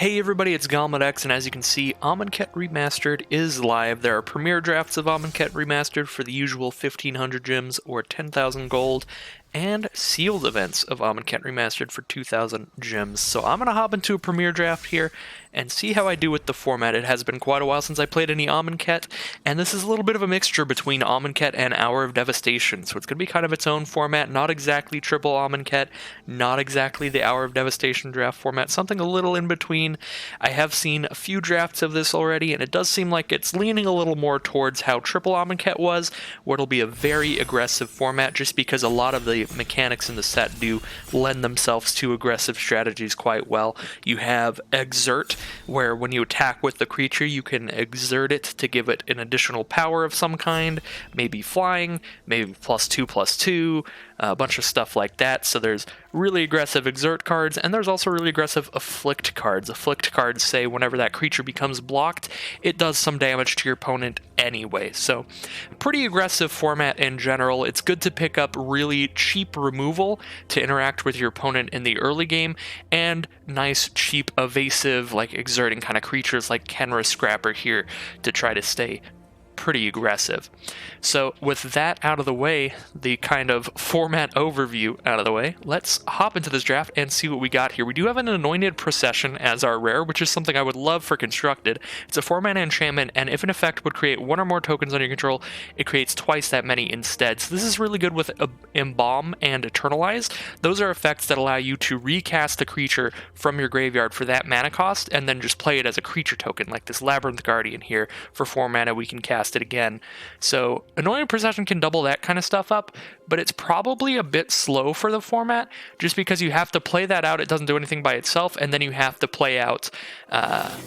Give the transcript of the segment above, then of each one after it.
Hey everybody, it's GalModX, and as you can see, Amonkhet Remastered is live. There are premiere drafts of Amonkhet Remastered for the usual 1500 gems or 10,000 gold, and sealed events of Amonkhet Remastered for 2,000 gems. So I'm going to hop into a premiere draft here and see how I do with the format. It has been quite a while since I played any Amonkhet, and this is a little bit of a mixture between Amonkhet and Hour of Devastation. So it's going to be kind of its own format, not exactly triple Amonkhet, not exactly the Hour of Devastation draft format, something a little in between. I have seen a few drafts of this already, and it does seem like it's leaning a little more towards how triple Amonkhet was, where it'll be a very aggressive format just because a lot of the mechanics in the set do lend themselves to aggressive strategies quite well. You have Exert, where when you attack with the creature, you can exert it to give it an additional power of some kind, maybe flying, maybe +2/+2, a bunch of stuff like that. So there's really aggressive Exert cards, and there's also really aggressive Afflict cards. Afflict cards say whenever that creature becomes blocked, it does some damage to your opponent anyway. So pretty aggressive format in general. It's good to pick up really cheap removal to interact with your opponent in the early game, and nice, cheap, evasive, like exerting kind of creatures like Kenra Scrapper here to try to stay pretty aggressive. So with that out of the way, the kind of format overview out of the way, let's hop into this draft and see what we got here. We do have an Anointed Procession as our rare, which is something I would love for Constructed. It's a 4-mana enchantment, and if an effect would create one or more tokens under your control, it creates twice that many instead. So this is really good with Embalm and Eternalize. Those are effects that allow you to recast the creature from your graveyard for that mana cost, and then just play it as a creature token, like this Labyrinth Guardian here. For 4 mana, we can cast it again. So Anointed Procession can double that kind of stuff up, but it's probably a bit slow for the format, just because you have to play that out. It doesn't do anything by itself, and then you have to play out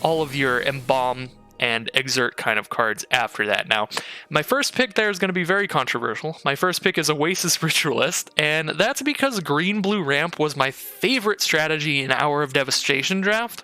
all of your Embalm and Exert kind of cards after that. Now, my first pick there is going to be very controversial. My first pick is Oasis Ritualist, and that's because green-blue ramp was my favorite strategy in Hour of Devastation draft,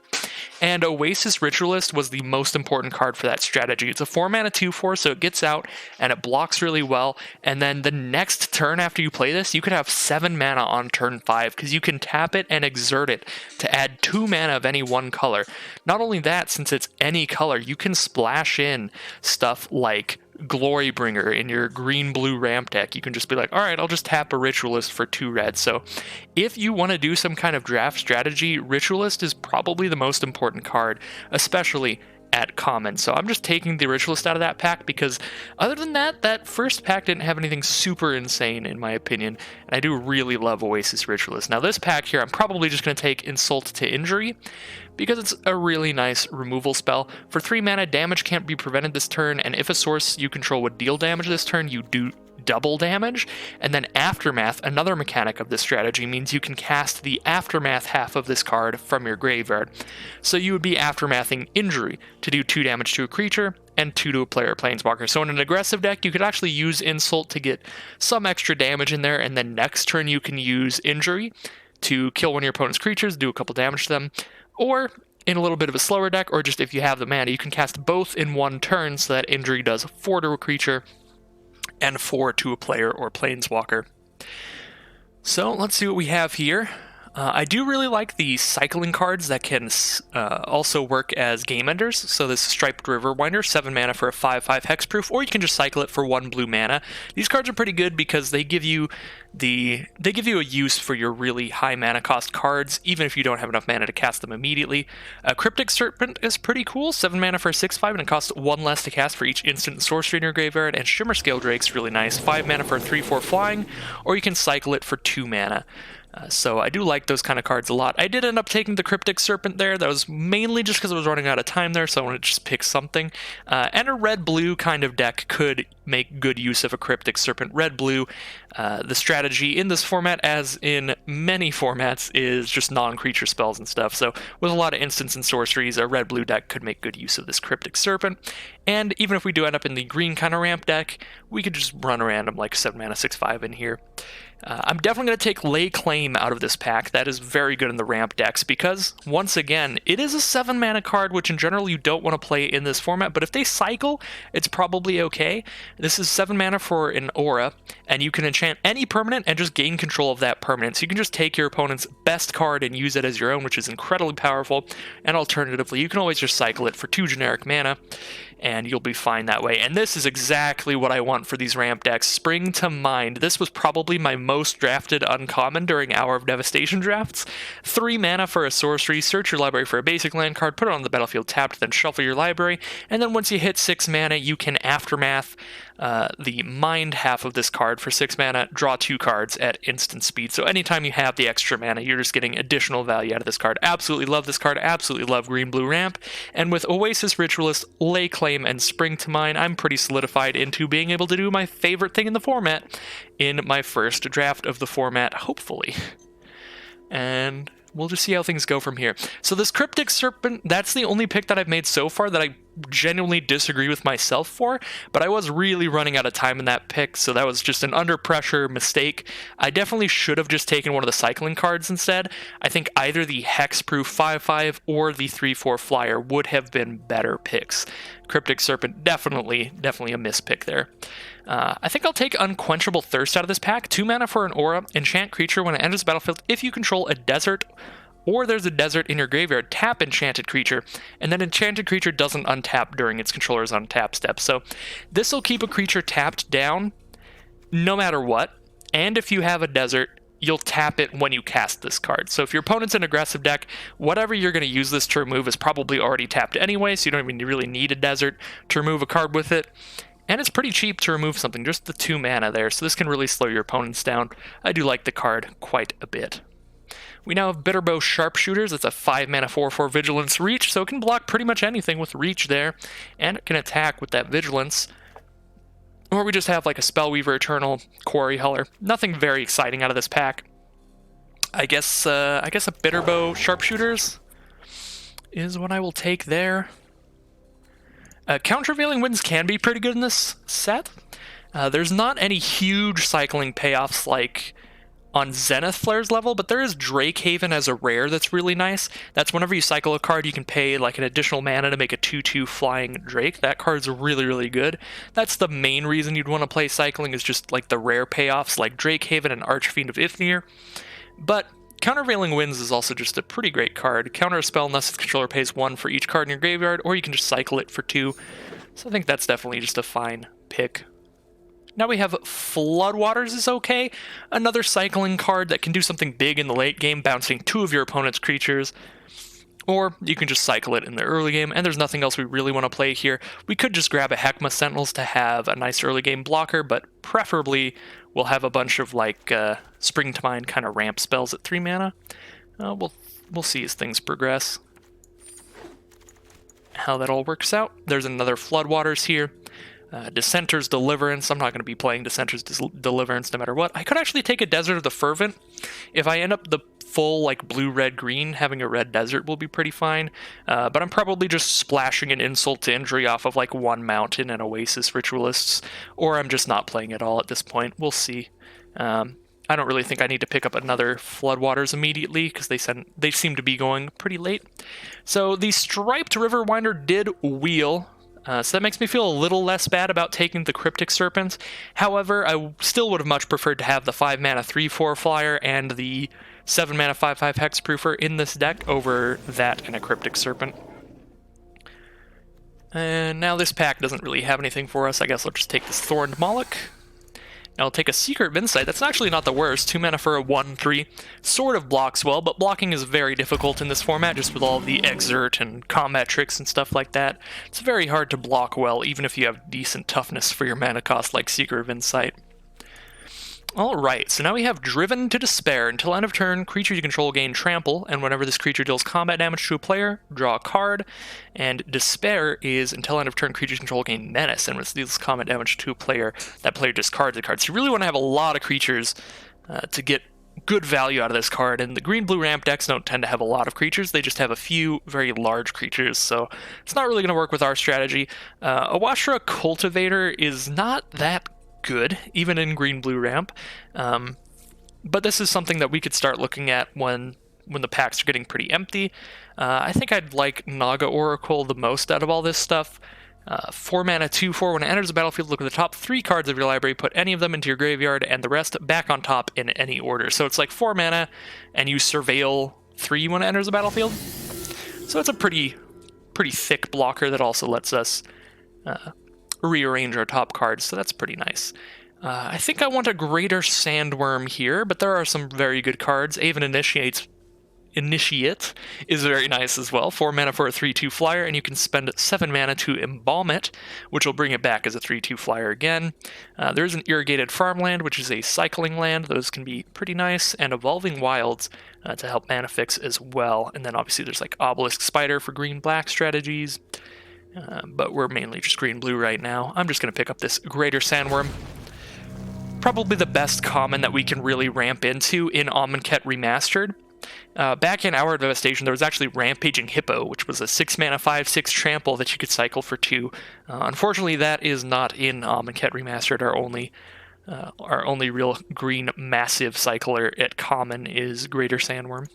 and Oasis Ritualist was the most important card for that strategy. It's a 4-mana 2/4, so it gets out, and it blocks really well, and then the next turn after you play this, you could have 7 mana on turn 5, because you can tap it and exert it to add 2 mana of any one color. Not only that, since it's any color, you can splash in stuff like Glorybringer in your green-blue ramp deck. You can just be like, alright, I'll just tap a Ritualist for 2 red. So if you want to do some kind of draft strategy, Ritualist is probably the most important card, especially at common. So I'm just taking the Ritualist out of that pack because other than that, that first pack didn't have anything super insane in my opinion, and I do really love Oasis Ritualist. Now this pack here, I'm probably just going to take Insult to Injury because it's a really nice removal spell. For 3 mana, damage can't be prevented this turn, and if a source you control would deal damage this turn, you do double damage. And then Aftermath, another mechanic of this strategy, means you can cast the Aftermath half of this card from your graveyard. So you would be Aftermathing Injury to do 2 damage to a creature and 2 to a player or planeswalker. So in an aggressive deck, you could actually use Insult to get some extra damage in there, and then next turn you can use Injury to kill one of your opponent's creatures, do a couple damage to them. Or in a little bit of a slower deck, or just if you have the mana, you can cast both in one turn so that Injury does 4 to a creature and 4 to a player or planeswalker. So let's see what we have here. I do really like the cycling cards that can also work as game enders. So this Striped Riverwinder, 7 mana for a 5/5 hexproof, or you can just cycle it for 1 blue mana. These cards are pretty good because they give you a use for your really high mana cost cards, even if you don't have enough mana to cast them immediately. Cryptic Serpent is pretty cool, 7 mana for a 6/5, and it costs 1 less to cast for each instant sorcery in your graveyard. And Shimmer Scale Drake's really nice, 5 mana for a 3/4 flying, or you can cycle it for 2 mana. So I do like those kind of cards a lot. I did end up taking the Cryptic Serpent there. That was mainly just because I was running out of time there, so I wanted to just pick something. And a red-blue kind of deck could make good use of a Cryptic Serpent. Red-blue, the strategy in this format, as in many formats, is just non-creature spells and stuff. So with a lot of instants and sorceries, a red-blue deck could make good use of this Cryptic Serpent. And even if we do end up in the green kind of ramp deck, we could just run a random like 7 mana 6/5 in here. I'm definitely going to take Lay Claim out of this pack. That is very good in the ramp decks because, once again, it is a 7 mana card, which in general you don't want to play in this format, but if they cycle, it's probably okay. This is 7 mana for an aura, and you can enchant any permanent and just gain control of that permanent. So you can just take your opponent's best card and use it as your own, which is incredibly powerful. And alternatively, you can always just cycle it for 2 generic mana, and you'll be fine that way. And this is exactly what I want for these ramp decks. Spring to Mind. This was probably my most drafted uncommon during Hour of Devastation drafts. 3 mana for a sorcery, search your library for a basic land card, put it on the battlefield tapped, then shuffle your library, and then once you hit 6 mana, you can Aftermath the mind half of this card for 6 mana, draw 2 cards at instant speed. So anytime you have the extra mana, you're just getting additional value out of this card. Absolutely love this card, absolutely love green-blue ramp, and with Oasis Ritualist, Lay Claim, and Spring to Mind, I'm pretty solidified into being able to do my favorite thing in the format in my first draft of the format, hopefully. And we'll just see how things go from here. So this Cryptic Serpent, that's the only pick that I've made so far that I genuinely disagree with myself for, but I was really running out of time in that pick, so that was just an under pressure mistake. I definitely should have just taken one of the cycling cards instead. I think either the Hexproof 5/5 or the 3/4 flyer would have been better picks. Cryptic Serpent, definitely a mispick there. I think I'll take Unquenchable Thirst out of this pack. 2 mana for an aura. Enchant creature when it enters the battlefield if you control a desert or there's a desert in your graveyard. Tap enchanted creature, and then enchanted creature doesn't untap during its controller's untap step. So this will keep a creature tapped down no matter what, and if you have a desert, you'll tap it when you cast this card. So if your opponent's an aggressive deck, whatever you're going to use this to remove is probably already tapped anyway, so you don't even really need a desert to remove a card with it. And it's pretty cheap to remove something, just the 2 mana there, so this can really slow your opponents down. I do like the card quite a bit. We now have Bitterbow Sharpshooters. It's a 5 mana 4/4 Vigilance Reach, so it can block pretty much anything with Reach there, and it can attack with that Vigilance. Or we just have like a Spellweaver Eternal, Quarry Huller. Nothing very exciting out of this pack. I guess a Bitterbow Sharpshooters is what I will take there. Countervailing Winds can be pretty good in this set. There's not any huge cycling payoffs like on Zenith Flare's level, but there is Drakehaven as a rare that's really nice. That's whenever you cycle a card, you can pay like an additional mana to make a 2/2 flying Drake. That card's really good. That's the main reason you'd want to play cycling, is just like the rare payoffs like Drakehaven and Archfiend of Ithmir. But Countervailing Winds is also just a pretty great card. Counter a spell unless its controller pays 1 for each card in your graveyard, or you can just cycle it for 2. So I think that's definitely just a fine pick. Now we have Floodwaters is okay. Another cycling card that can do something big in the late game, bouncing 2 of your opponent's creatures. Or you can just cycle it in the early game, and there's nothing else we really want to play here. We could just grab a Heckma Sentinels to have a nice early game blocker, but preferably we'll have a bunch of like Spring to Mind kind of ramp spells at 3 mana. We'll see as things progress how that all works out. There's another Floodwaters here. Dissenter's Deliverance. I'm not going to be playing Dissenter's Deliverance no matter what. I could actually take a Desert of the Fervent. If I end up the full like blue, red, green, having a red desert will be pretty fine. But I'm probably just splashing an Insult to Injury off of like 1 mountain and Oasis Ritualists, or I'm just not playing at all at this point. We'll see. I don't really think I need to pick up another Floodwaters immediately, because they seem to be going pretty late. So the Striped Riverwinder did wheel. So that makes me feel a little less bad about taking the Cryptic Serpent. However, I still would have much preferred to have the 5 mana 3/4 flyer and the 7 mana 5/5 Hexproofer in this deck over that and a Cryptic Serpent. And now this pack doesn't really have anything for us. I guess I'll just take this Thorned Moloch. Now I'll take a Secret of Insight. That's actually not the worst. 2 mana for a 1/3. Sort of blocks well, but blocking is very difficult in this format, just with all of the exert and combat tricks and stuff like that. It's very hard to block well, even if you have decent toughness for your mana cost like Secret of Insight. Alright, so now we have Driven to Despair. Until end of turn, creature you control gain trample, and whenever this creature deals combat damage to a player, draw a card. And Despair is until end of turn, creatures you control gain menace, and when it deals combat damage to a player, that player discards a card. So you really want to have a lot of creatures to get good value out of this card, and the green-blue ramp decks don't tend to have a lot of creatures. They just have a few very large creatures, so it's not really going to work with our strategy. Awashra Cultivator is not that good, even in green-blue ramp, but this is something that we could start looking at when the packs are getting pretty empty. I think I'd like Naga Oracle the most out of all this stuff. 4 mana, 2/4. When it enters the battlefield, look at the top 3 cards of your library, put any of them into your graveyard, and the rest back on top in any order. So it's like 4 mana, and you surveil 3 when it enters the battlefield. So it's a pretty thick blocker that also lets us rearrange our top cards, so that's pretty nice. I think I want a Greater Sandworm here, but there are some very good cards. Aven Initiate is very nice as well. 4 mana for a 3/2 flyer, and you can spend 7 mana to embalm it, which will bring it back as a 3/2 flyer again. There's an Irrigated Farmland, which is a cycling land. Those can be pretty nice, and Evolving Wilds to help mana fix as well. And then obviously there's like Obelisk Spider for green-black strategies, but we're mainly just green-blue right now. I'm just going to pick up this Greater Sandworm. Probably the best common that we can really ramp into in Amonkhet Remastered. Back in Hour of Devastation, there was actually Rampaging Hippo, which was a 6 mana 5/6 trample that you could cycle for 2. Unfortunately, that is not in Amonkhet Remastered. Our only real green massive cycler at common is Greater Sandworm.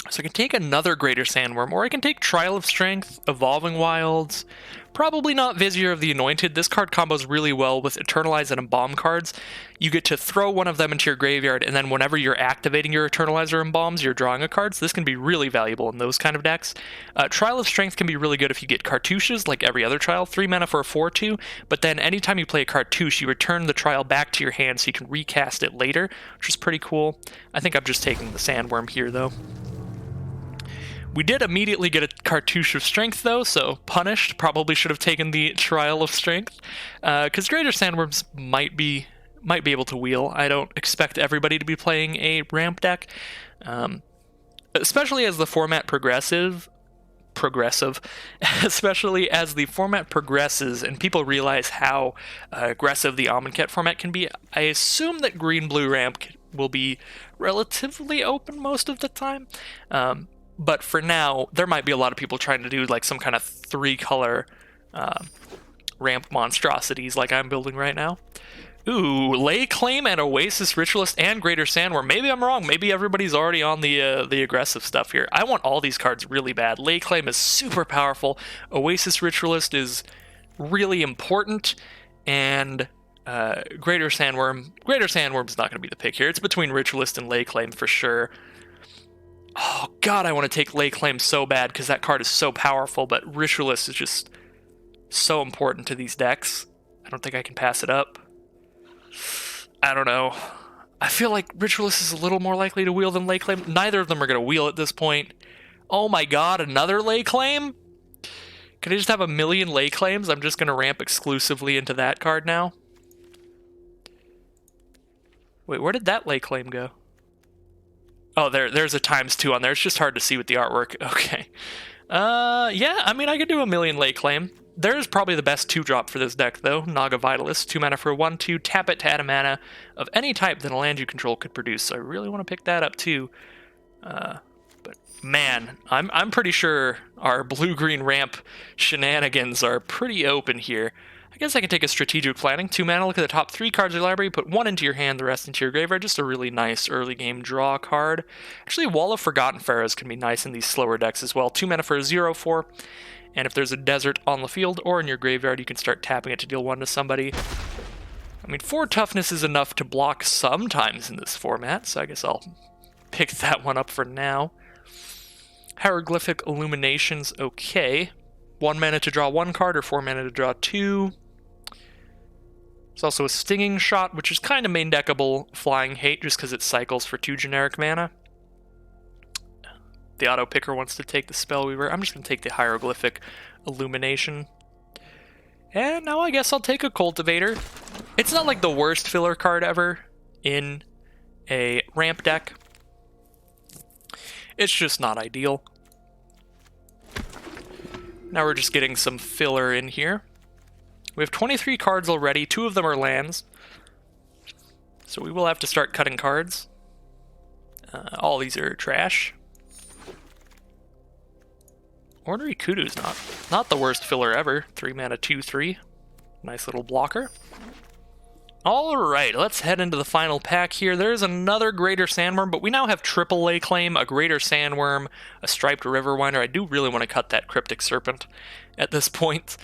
So I can take another Greater Sandworm, or I can take Trial of Strength, Evolving Wilds, probably not Vizier of the Anointed. This card combos really well with Eternalize and Embalm cards. You get to throw one of them into your graveyard, and then whenever you're activating your Eternalize or Embalms, you're drawing a card, so this can be really valuable in those kind of decks. Trial of Strength can be really good if you get cartouches, like every other trial, 3 mana for a 4/2, but then anytime you play a cartouche, you return the trial back to your hand so you can recast it later, which is pretty cool. I think I'm just taking the Sandworm here, though. We did immediately get a Cartouche of Strength, though, so punished. Probably should have taken the Trial of Strength, because Greater Sandworms might be able to wheel. I don't expect everybody to be playing a ramp deck, especially as the format progressive, especially as the format progresses and people realize how aggressive the Amonkhet format can be. I assume that green-blue ramp will be relatively open most of the time. But for now, there might be a lot of people trying to do like some kind of 3-color ramp monstrosities like I'm building right now. Ooh, Lay Claim and Oasis Ritualist and Greater Sandworm. Maybe I'm wrong. Maybe everybody's already on the aggressive stuff here. I want all these cards really bad. Lay Claim is super powerful. Oasis Ritualist is really important. And Greater Sandworm's not going to be the pick here. It's between Ritualist and Lay Claim for sure. Oh, God, I want to take Lay Claim so bad because that card is so powerful, but Ritualist is just so important to these decks. I don't think I can pass it up. I don't know. I feel like Ritualist is a little more likely to wheel than Lay Claim. Neither of them are going to wheel at this point. Oh my God, another Lay Claim? Can I just have a million Lay Claims? I'm just going to ramp exclusively into that card now. Wait, where did that Lay Claim go? Oh, there's a ×2 on there. It's just hard to see with the artwork. Okay. Yeah, I mean, I could do a million Lay Claim. There's probably the best 2-drop for this deck, though. Naga Vitalist, 2 mana for a 1/2. Tap it to add a mana of any type that a land you control could produce. So I really want to pick that up, too. But, man, I'm pretty sure our blue-green ramp shenanigans are pretty open here. I guess I can take a Strategic Planning. 2 mana, look at the top 3 cards of your library, put 1 into your hand, the rest into your graveyard. Just a really nice early game draw card. Actually, Wall of Forgotten Pharaohs can be nice in these slower decks as well. 2 mana for a 0/4. And if there's a desert on the field or in your graveyard, you can start tapping it to deal 1 to somebody. I mean, 4 toughness is enough to block sometimes in this format, so I guess I'll pick that one up for now. Hieroglyphic Illumination's okay. 1 mana to draw 1 card or 4 mana to draw 2. There's also a Stinging Shot, which is kind of main deckable Flying Hate just because it cycles for 2 generic mana. The auto picker wants to take the Spellweaver. I'm just going to take the Hieroglyphic Illumination. And now I guess I'll take a Cultivator. It's not like the worst filler card ever in a ramp deck. It's just not ideal. Now we're just getting some filler in here. We have 23 cards already. 2 of them are lands. So we will have to start cutting cards. All these are trash. Ornery Kudu's not the worst filler ever. 3 mana, 2/3. Nice little blocker. Alright, let's head into the final pack here. There's another Greater Sandworm, but we now have triple Lay Claim, a Greater Sandworm, a Striped Riverwinder. I do really want to cut that Cryptic Serpent at this point.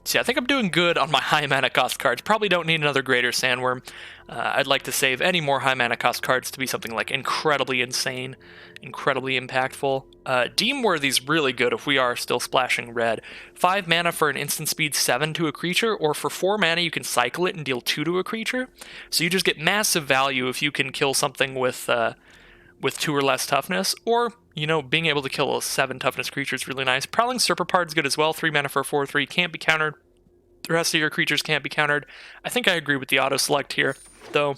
See, I think I'm doing good on my high mana cost cards. Probably don't need another Greater Sandworm. I'd like to save any more high mana cost cards to be something like incredibly insane, incredibly impactful. Deemworthy's really good if we are still splashing red. 5 mana for an instant speed 7 to a creature, or for 4 mana you can cycle it and deal 2 to a creature. So you just get massive value if you can kill something with 2 or less toughness, or, you know, being able to kill a 7 toughness creature is really nice. Prowling Serpapard's good as well. 3 mana for a 4/3, can't be countered. The rest of your creatures can't be countered. I think I agree with the auto-select here, though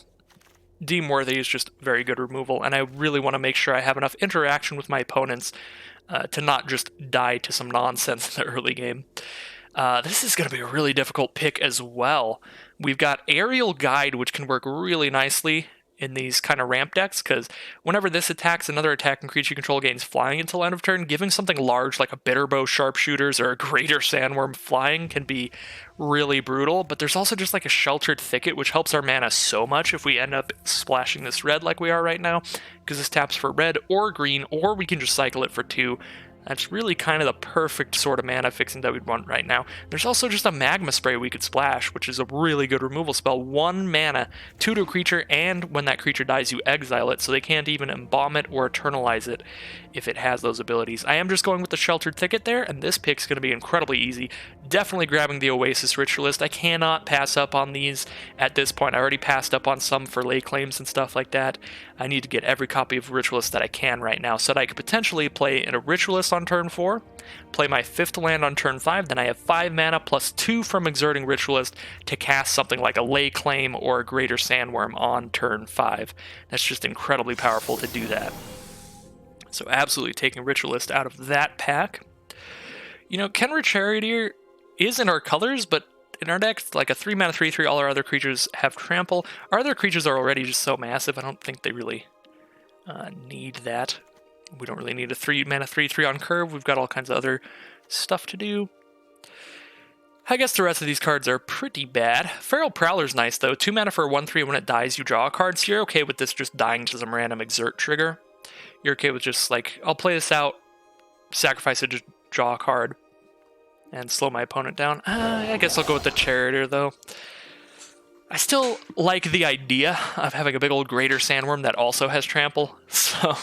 Deemworthy is just very good removal, and I really want to make sure I have enough interaction with my opponents to not just die to some nonsense in the early game. This is going to be a really difficult pick as well. We've got Aerial Guide, which can work really nicely in these kind of ramp decks, because whenever this attacks, another attacking creature you control gains flying until end of turn. Giving something large like a Bitterbow Sharpshooters or a Greater Sandworm flying can be really brutal, but there's also just like a Sheltered Thicket, which helps our mana so much if we end up splashing this red like we are right now, because this taps for red or green, or we can just cycle it for 2. That's really kind of the perfect sort of mana fixing that we'd want right now. There's also just a Magma Spray we could splash, which is a really good removal spell. 1 mana, 2 to a creature, and when that creature dies, you exile it, so they can't even embalm it or eternalize it if it has those abilities. I am just going with the Sheltered Thicket there, and this pick's going to be incredibly easy. Definitely grabbing the Oasis Ritualist. I cannot pass up on these at this point. I already passed up on some for lay claims and stuff like that. I need to get every copy of Ritualist that I can right now, so that I could potentially play in a Ritualist on turn 4, play my 5th land on turn 5, then I have 5 mana plus 2 from Exerting Ritualist to cast something like a Lay Claim or a Greater Sandworm on turn 5. That's just incredibly powerful to do that. So absolutely taking Ritualist out of that pack. You know, Kenra Charioteer is in our colors, but in our deck, it's like a 3 mana 3/3, all our other creatures have trample. Our other creatures are already just so massive, I don't think they really need that. We don't really need a 3 mana 3/3 on curve. We've got all kinds of other stuff to do. I guess the rest of these cards are pretty bad. Feral Prowler's nice though. 2 mana for a 1/3. When it dies, you draw a card. So you're okay with this just dying to some random exert trigger. You're okay with just like, I'll play this out, sacrifice it, just draw a card, and slow my opponent down. I guess I'll go with the Charioteer though. I still like the idea of having a big old Greater Sandworm that also has trample, so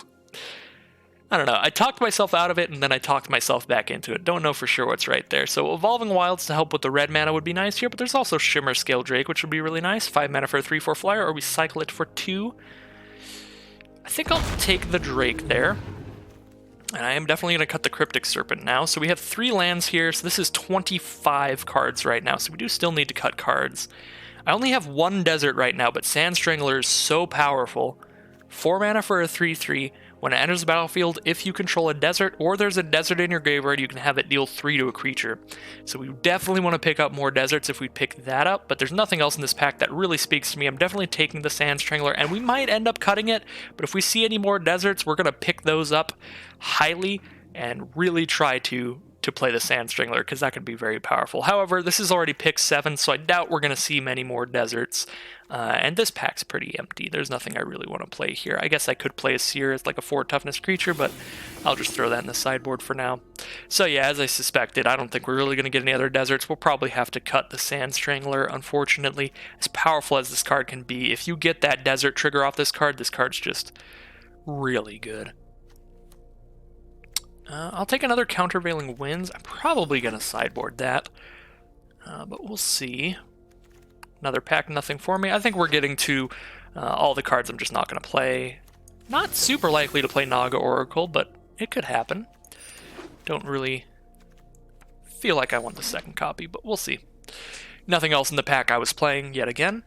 I don't know. I talked myself out of it, and then I talked myself back into it. Don't know for sure what's right there. So Evolving Wilds to help with the red mana would be nice here, but there's also Shimmer Scale Drake, which would be really nice. 5 mana for a 3/4 flyer, or we cycle it for 2. I think I'll take the Drake there. And I am definitely going to cut the Cryptic Serpent now. So we have 3 lands here, so this is 25 cards right now, so we do still need to cut cards. I only have 1 desert right now, but Sand Strangler is so powerful. 4 mana for a 3/3. When it enters the battlefield, if you control a desert or there's a desert in your graveyard, you can have it deal 3 to a creature. So we definitely want to pick up more deserts if we pick that up, but there's nothing else in this pack that really speaks to me. I'm definitely taking the Sand Strangler, and we might end up cutting it, but if we see any more deserts, we're going to pick those up highly and really try to play the Sand Strangler, because that could be very powerful. However, this is already pick 7, so I doubt we're going to see many more deserts. And this pack's pretty empty. There's nothing I really want to play here. I guess I could play a Seer as like a 4 toughness creature, but I'll just throw that in the sideboard for now. So yeah, as I suspected, I don't think we're really going to get any other deserts. We'll probably have to cut the Sand Strangler, unfortunately. As powerful as this card can be, if you get that desert trigger off this card's just really good. I'll take another Countervailing Winds. I'm probably going to sideboard that, but we'll see. Another pack, nothing for me. I think we're getting to all the cards I'm just not going to play. Not super likely to play Naga Oracle, but it could happen. Don't really feel like I want the second copy, but we'll see. Nothing else in the pack I was playing yet again.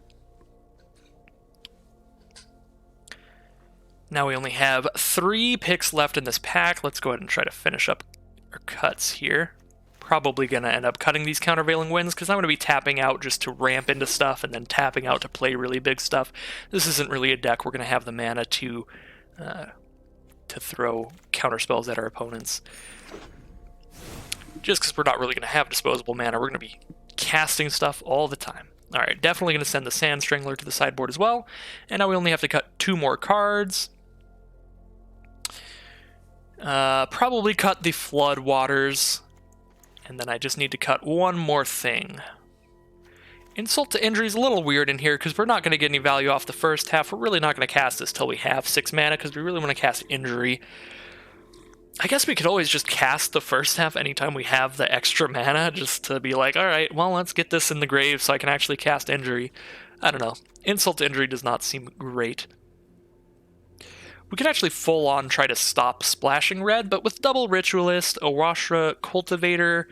Now we only have 3 picks left in this pack. Let's go ahead and try to finish up our cuts here. Probably going to end up cutting these Countervailing Winds, because I'm going to be tapping out just to ramp into stuff and then tapping out to play really big stuff. This isn't really a deck. We're going to have the mana to throw counterspells at our opponents. Just because we're not really going to have disposable mana, we're going to be casting stuff all the time. Alright, definitely going to send the Sand Strangler to the sideboard as well. And now we only have to cut 2 more cards. Probably cut the Flood Waters. And then I just need to cut one more thing. Insult to Injury is a little weird in here because we're not going to get any value off the first half. We're really not going to cast this till we have 6 mana because we really want to cast Injury. I guess we could always just cast the first half anytime we have the extra mana, just to be like, alright, well, let's get this in the grave so I can actually cast Injury. I don't know. Insult to Injury does not seem great. We could actually full-on try to stop splashing red, but with double Ritualist, Awashra, Cultivator,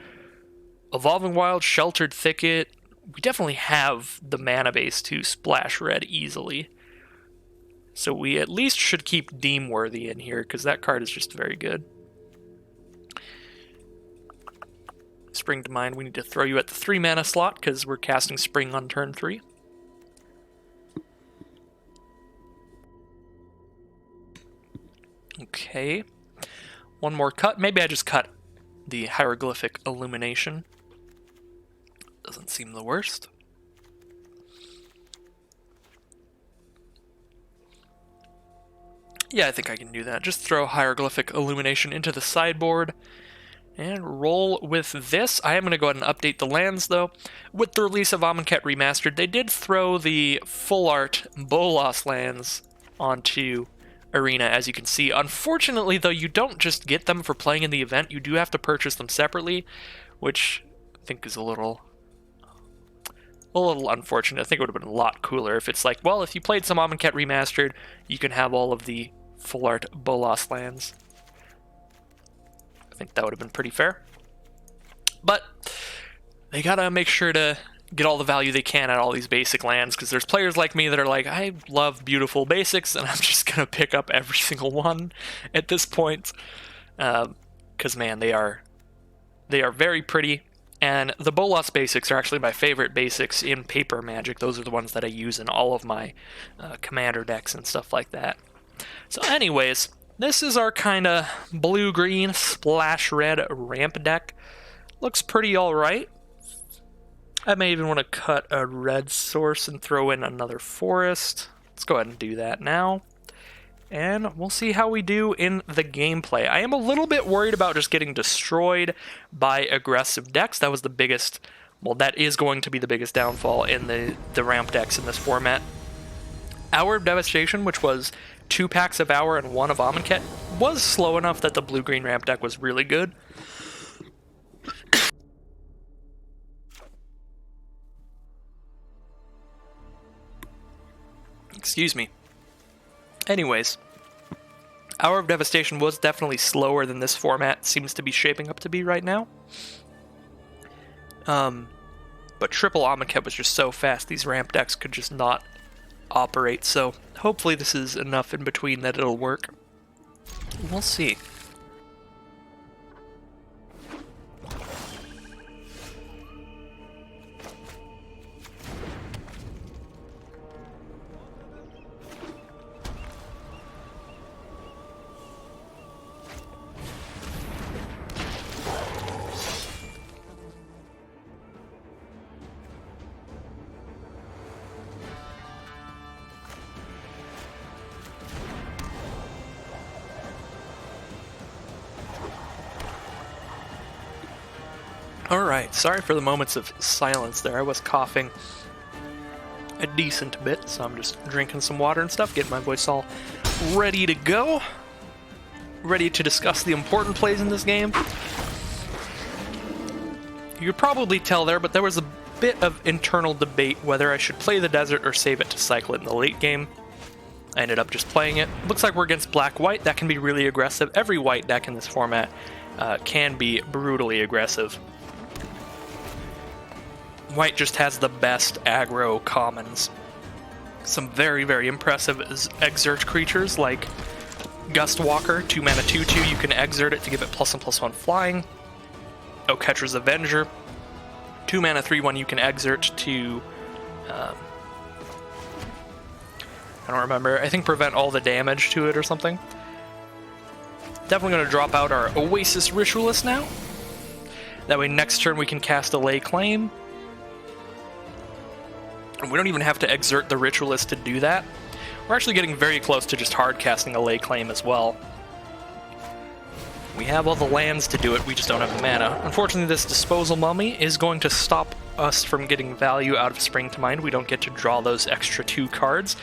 Evolving Wild, Sheltered Thicket, we definitely have the mana base to splash red easily. So we at least should keep Deem Worthy in here, because that card is just very good. Spring to Mind, we need to throw you at the 3 mana slot, because we're casting Spring on turn 3. Okay. One more cut. Maybe I just cut the Hieroglyphic Illumination. Doesn't seem the worst. Yeah, I think I can do that. Just throw Hieroglyphic Illumination into the sideboard and roll with this. I am going to go ahead and update the lands, though. With the release of Amonkhet Remastered, they did throw the full art Bolas lands onto Arena, as you can see. Unfortunately, though, you don't just get them for playing in the event. You do have to purchase them separately, which I think is a little unfortunate. I think it would have been a lot cooler if it's like, well, if you played some Amonkhet Remastered, you can have all of the full art Bolas lands. I think that would have been pretty fair. But they gotta make sure to get all the value they can at all these basic lands, because there's players like me that are like, I love beautiful basics, and I'm just gonna pick up every single one at this point. Because, man, they are very pretty. And the Bolas basics are actually my favorite basics in Paper Magic. Those are the ones that I use in all of my commander decks and stuff like that. So anyways, this is our kind of blue-green splash red ramp deck. Looks pretty alright. I may even want to cut a red source and throw in another forest. Let's go ahead and do that now. And we'll see how we do in the gameplay. I am a little bit worried about just getting destroyed by aggressive decks. That was the biggest, well, that is going to be the biggest downfall in the ramp decks in this format. Hour of Devastation, which was 2 packs of Hour and 1 of Amonkhet, was slow enough that the blue-green ramp deck was really good. Excuse me. Anyways, Hour of Devastation was definitely slower than this format seems to be shaping up to be right now. But triple Amonkhet was just so fast, these ramp decks could just not operate, so hopefully this is enough in between that it'll work. We'll see. Alright, sorry for the moments of silence there. I was coughing a decent bit, so I'm just drinking some water and stuff, getting my voice all ready to go. Ready to discuss the important plays in this game. You could probably tell there, but there was a bit of internal debate whether I should play the desert or save it to cycle it in the late game. I ended up just playing it. Looks like we're against black-white. That can be really aggressive. Every white deck in this format can be brutally aggressive. White just has the best aggro commons. Some very, very impressive exert creatures like Gustwalker, 2 mana 2/2, you can exert it to give it +1/+1 flying. Oketra's Avenger, 2 mana 3/1, you can exert to I don't remember, I think prevent all the damage to it or something. Definitely going to drop out our Oasis Ritualist now. That way next turn we can cast a Lay Claim. And we don't even have to exert the Ritualist to do that. We're actually getting very close to just hard casting a Lay Claim as well. We have all the lands to do it, we just don't have the mana. Unfortunately, this Disposal Mummy is going to stop us from getting value out of Spring to Mind. We don't get to draw those extra 2 cards,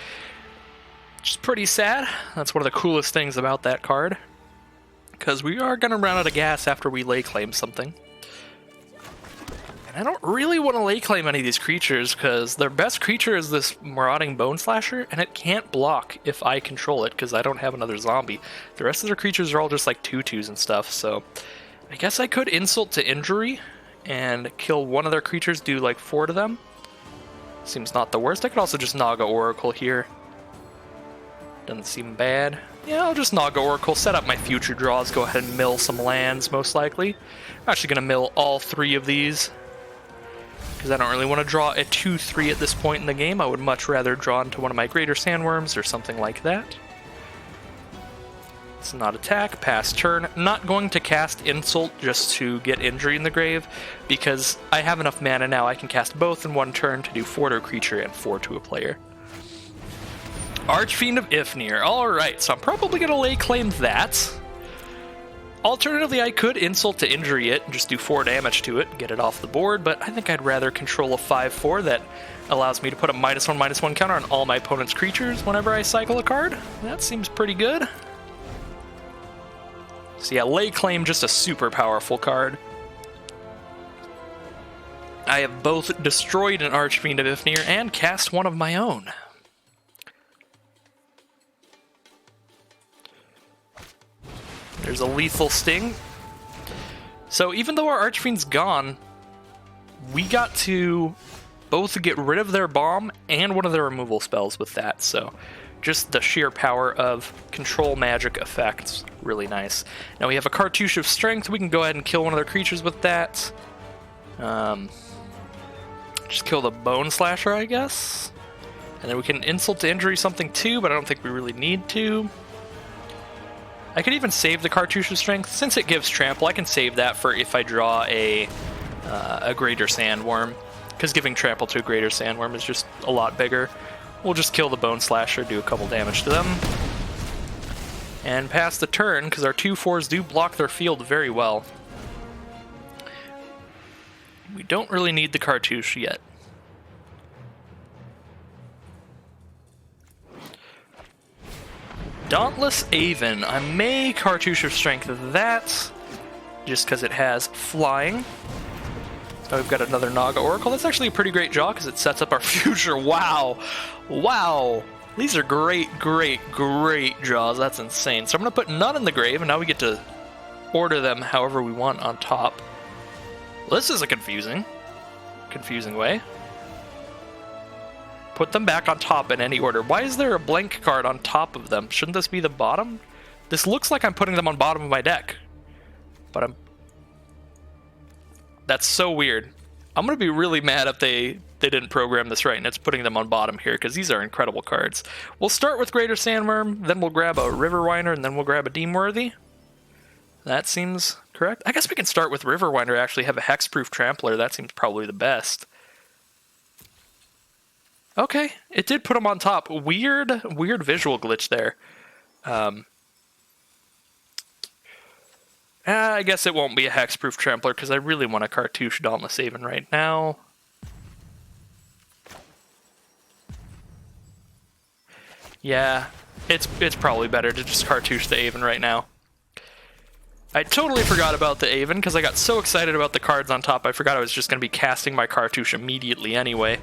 which is pretty sad. That's one of the coolest things about that card, because we are going to run out of gas after we lay claim something. And I don't really want to lay claim any of these creatures, because their best creature is this Marauding Bone Slasher, and it can't block if I control it, because I don't have another zombie. The rest of their creatures are all just like 2/2s and stuff, so I guess I could Insult to Injury and kill one of their creatures, do like 4 to them. Seems not the worst. I could also just Naga Oracle here. Doesn't seem bad. Yeah, I'll just Naga Oracle, set up my future draws, go ahead and mill some lands, most likely. I'm actually going to mill all 3 of these, because I don't really want to draw a 2/3 at this point in the game. I would much rather draw into one of my Greater Sandworms or something like that. It's not attack, pass turn. Not going to cast Insult just to get Injury in the grave, because I have enough mana now. I can cast both in one turn to do 4 to a creature and 4 to a player. Archfiend of Ifnir. Alright, so I'm probably going to lay claim that. Alternatively, I could Insult to Injury it and just do 4 damage to it and get it off the board, but I think I'd rather control a 5/4 that allows me to put a -1/-1 counter on all my opponent's creatures whenever I cycle a card. That seems pretty good. So yeah, lay claim, just a super powerful card. I have both destroyed an Archfiend of Ifnir and cast one of my own. There's a Lethal Sting. So even though our Archfiend's gone, we got to both get rid of their bomb and one of their removal spells with that, so just the sheer power of control magic effects, really nice. Now we have a Cartouche of Strength. We can go ahead and kill one of their creatures with that. Just kill the Bone Slasher, I guess. And then we can Insult to Injury something too, but I don't think we really need to. I could even save the Cartouche of Strength. Since it gives Trample, I can save that for if I draw a Greater Sandworm, because giving Trample to a Greater Sandworm is just a lot bigger. We'll just kill the Bone Slasher, do a couple damage to them, and pass the turn, because our 2/4s do block their field very well. We don't really need the Cartouche yet. Dauntless Aven. I may Cartouche of Strength that, just because it has flying. So we've got another Naga Oracle. That's actually a pretty great draw, because it sets up our future. Wow! Wow! These are great, great, great draws. That's insane. So I'm going to put none in the grave, and now we get to order them however we want on top. Well, this is a confusing way. Put them back on top in any order. Why is there a blank card on top of them? Shouldn't this be the bottom? This looks like I'm putting them on bottom of my deck, but that's so weird. I'm gonna be really mad if they didn't program this right and it's putting them on bottom here, because these are incredible cards. We'll start with Greater Sandworm, then we'll grab a Riverwinder, and then we'll grab a Deemworthy. That seems correct. I guess we can start with Riverwinder, actually have a Hexproof Trampler. That seems probably the best. Okay, it did put them on top. Weird visual glitch there. I guess it won't be a Hexproof Trampler, because I really want a Cartouche Dauntless Aven right now. Yeah, it's probably better to just Cartouche the Aven right now. I totally forgot about the Aven, because I got so excited about the cards on top, I forgot I was just going to be casting my Cartouche immediately anyway.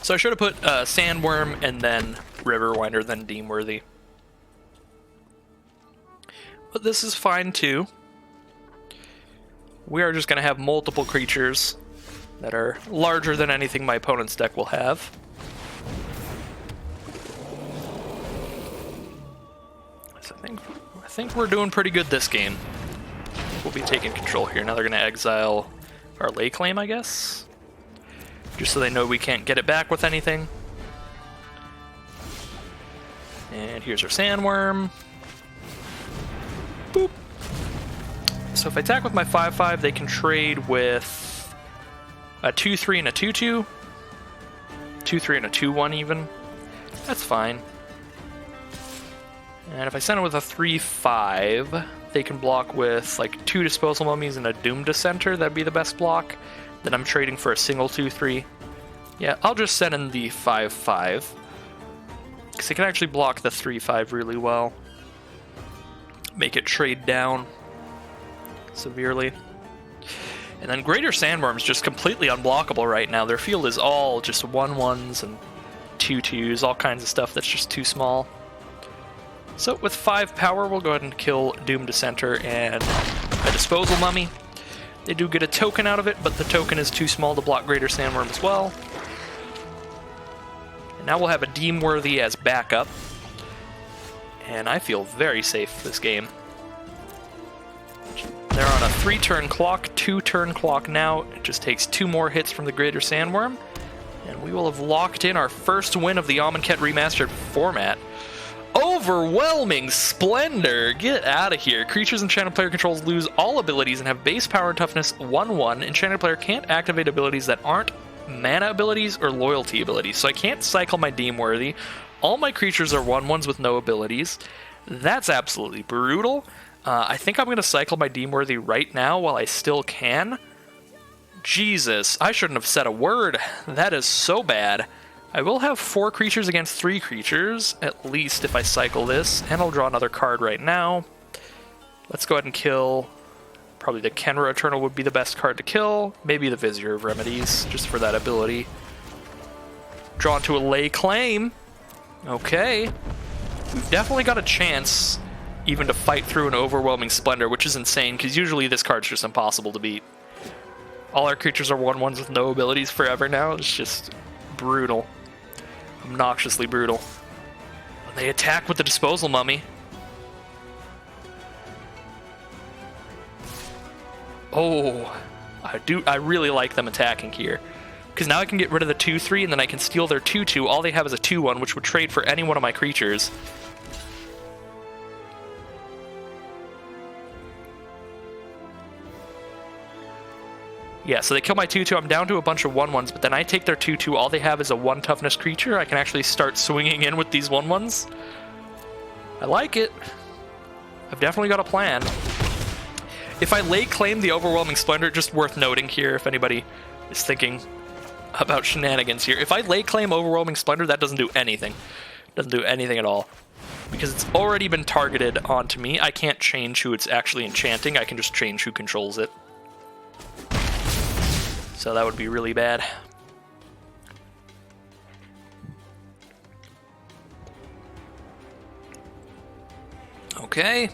So I should have put Sandworm and then Riverwinder, then Deemworthy. But this is fine too. We are just going to have multiple creatures that are larger than anything my opponent's deck will have. So I think we're doing pretty good this game. We'll be taking control here. Now they're going to exile our lay claim, I guess. Just so they know we can't get it back with anything. And here's our Sandworm. Boop. So if I attack with my 5/5, they can trade with a 2/3 and a 2/2. 2-3 and a 2-1 even. That's fine. And if I send it with a 3-5, they can block with like 2 Disposal Mummies and a Doom Dissenter. That'd be the best block. Then I'm trading for a single 2-3. Yeah, I'll just send in the 5-5. Because they can actually block the 3-5 really well. Make it trade down severely. And then Greater Sandworm's just completely unblockable right now. Their field is all just 1-1s and 2-2s, all kinds of stuff that's just too small. So with 5 power, we'll go ahead and kill Doom Dissenter and a Disposal Mummy. They do get a token out of it, but the token is too small to block Greater Sandworm as well. And now we'll have a Deemworthy as backup. And I feel very safe this game. They're on a 3-turn clock, 2-turn clock now. It just takes 2 more hits from the Greater Sandworm. And we will have locked in our first win of the Amonkhet Remastered format. Overwhelming Splendor! Get out of here. Creatures Enchanted player controls lose all abilities and have base power and toughness 1-1. Enchanted player can't activate abilities that aren't mana abilities or loyalty abilities. So I can't cycle my Deemworthy. All my creatures are 1-1s with no abilities. That's absolutely brutal. I think I'm going to cycle my Deemworthy right now while I still can. Jesus, I shouldn't have said a word. That is so bad. I will have 4 creatures against 3 creatures, at least if I cycle this, and I'll draw another card right now. Let's go ahead and kill. Probably the Kenra Eternal would be the best card to kill. Maybe the Vizier of Remedies, just for that ability. Draw into a Lay Claim. Okay. We've definitely got a chance even to fight through an Overwhelming Splendor, which is insane, because usually this card's just impossible to beat. All our creatures are 1-1s with no abilities forever now. It's just brutal. Obnoxiously brutal. They attack with the Disposal Mummy. Oh, I really like them attacking here. Because now I can get rid of the 2-3, and then I can steal their 2-2. All they have is a 2-1, which would trade for any one of my creatures. Yeah, so they kill my 2-2. I'm down to a bunch of 1-1s, but then I take their 2-2. All they have is a 1 toughness creature. I can actually start swinging in with these 1-1s. I like it. I've definitely got a plan. If I lay claim the Overwhelming Splendor, just worth noting here if anybody is thinking about shenanigans here. If I lay claim Overwhelming Splendor, that doesn't do anything. Doesn't do anything at all. Because it's already been targeted onto me. I can't change who it's actually enchanting. I can just change who controls it. So that would be really bad. Okay.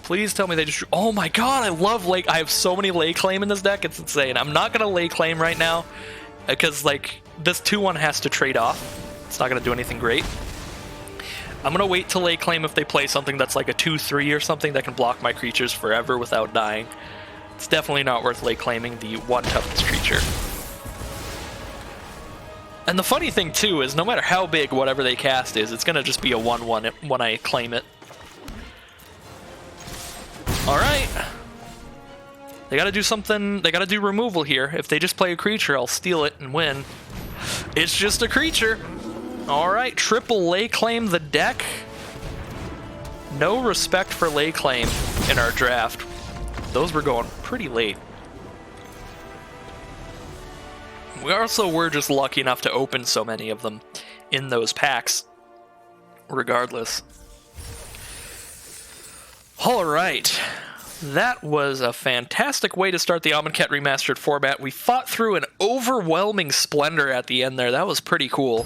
Please tell me they just... Oh my god, I love Lay... I have so many Lay Claim in this deck, it's insane. I'm not going to Lay Claim right now, because, like, this 2-1 has to trade off. It's not going to do anything great. I'm going to wait to Lay Claim if they play something that's like a 2-3 or something that can block my creatures forever without dying. It's definitely not worth Lay Claiming the 1 toughness creature. And the funny thing, too, is no matter how big whatever they cast is, it's going to just be a 1-1 when I claim it. Alright. They gotta do something, they gotta do removal here. If they just play a creature, I'll steal it and win. It's just a creature. Alright, triple Lay Claim the deck. No respect for Lay Claim in our draft. Those were going pretty late. We also were just lucky enough to open so many of them in those packs, regardless. Alright, that was a fantastic way to start the Amonkhet Remastered format. We fought through an Overwhelming Splendor at the end there. That was pretty cool.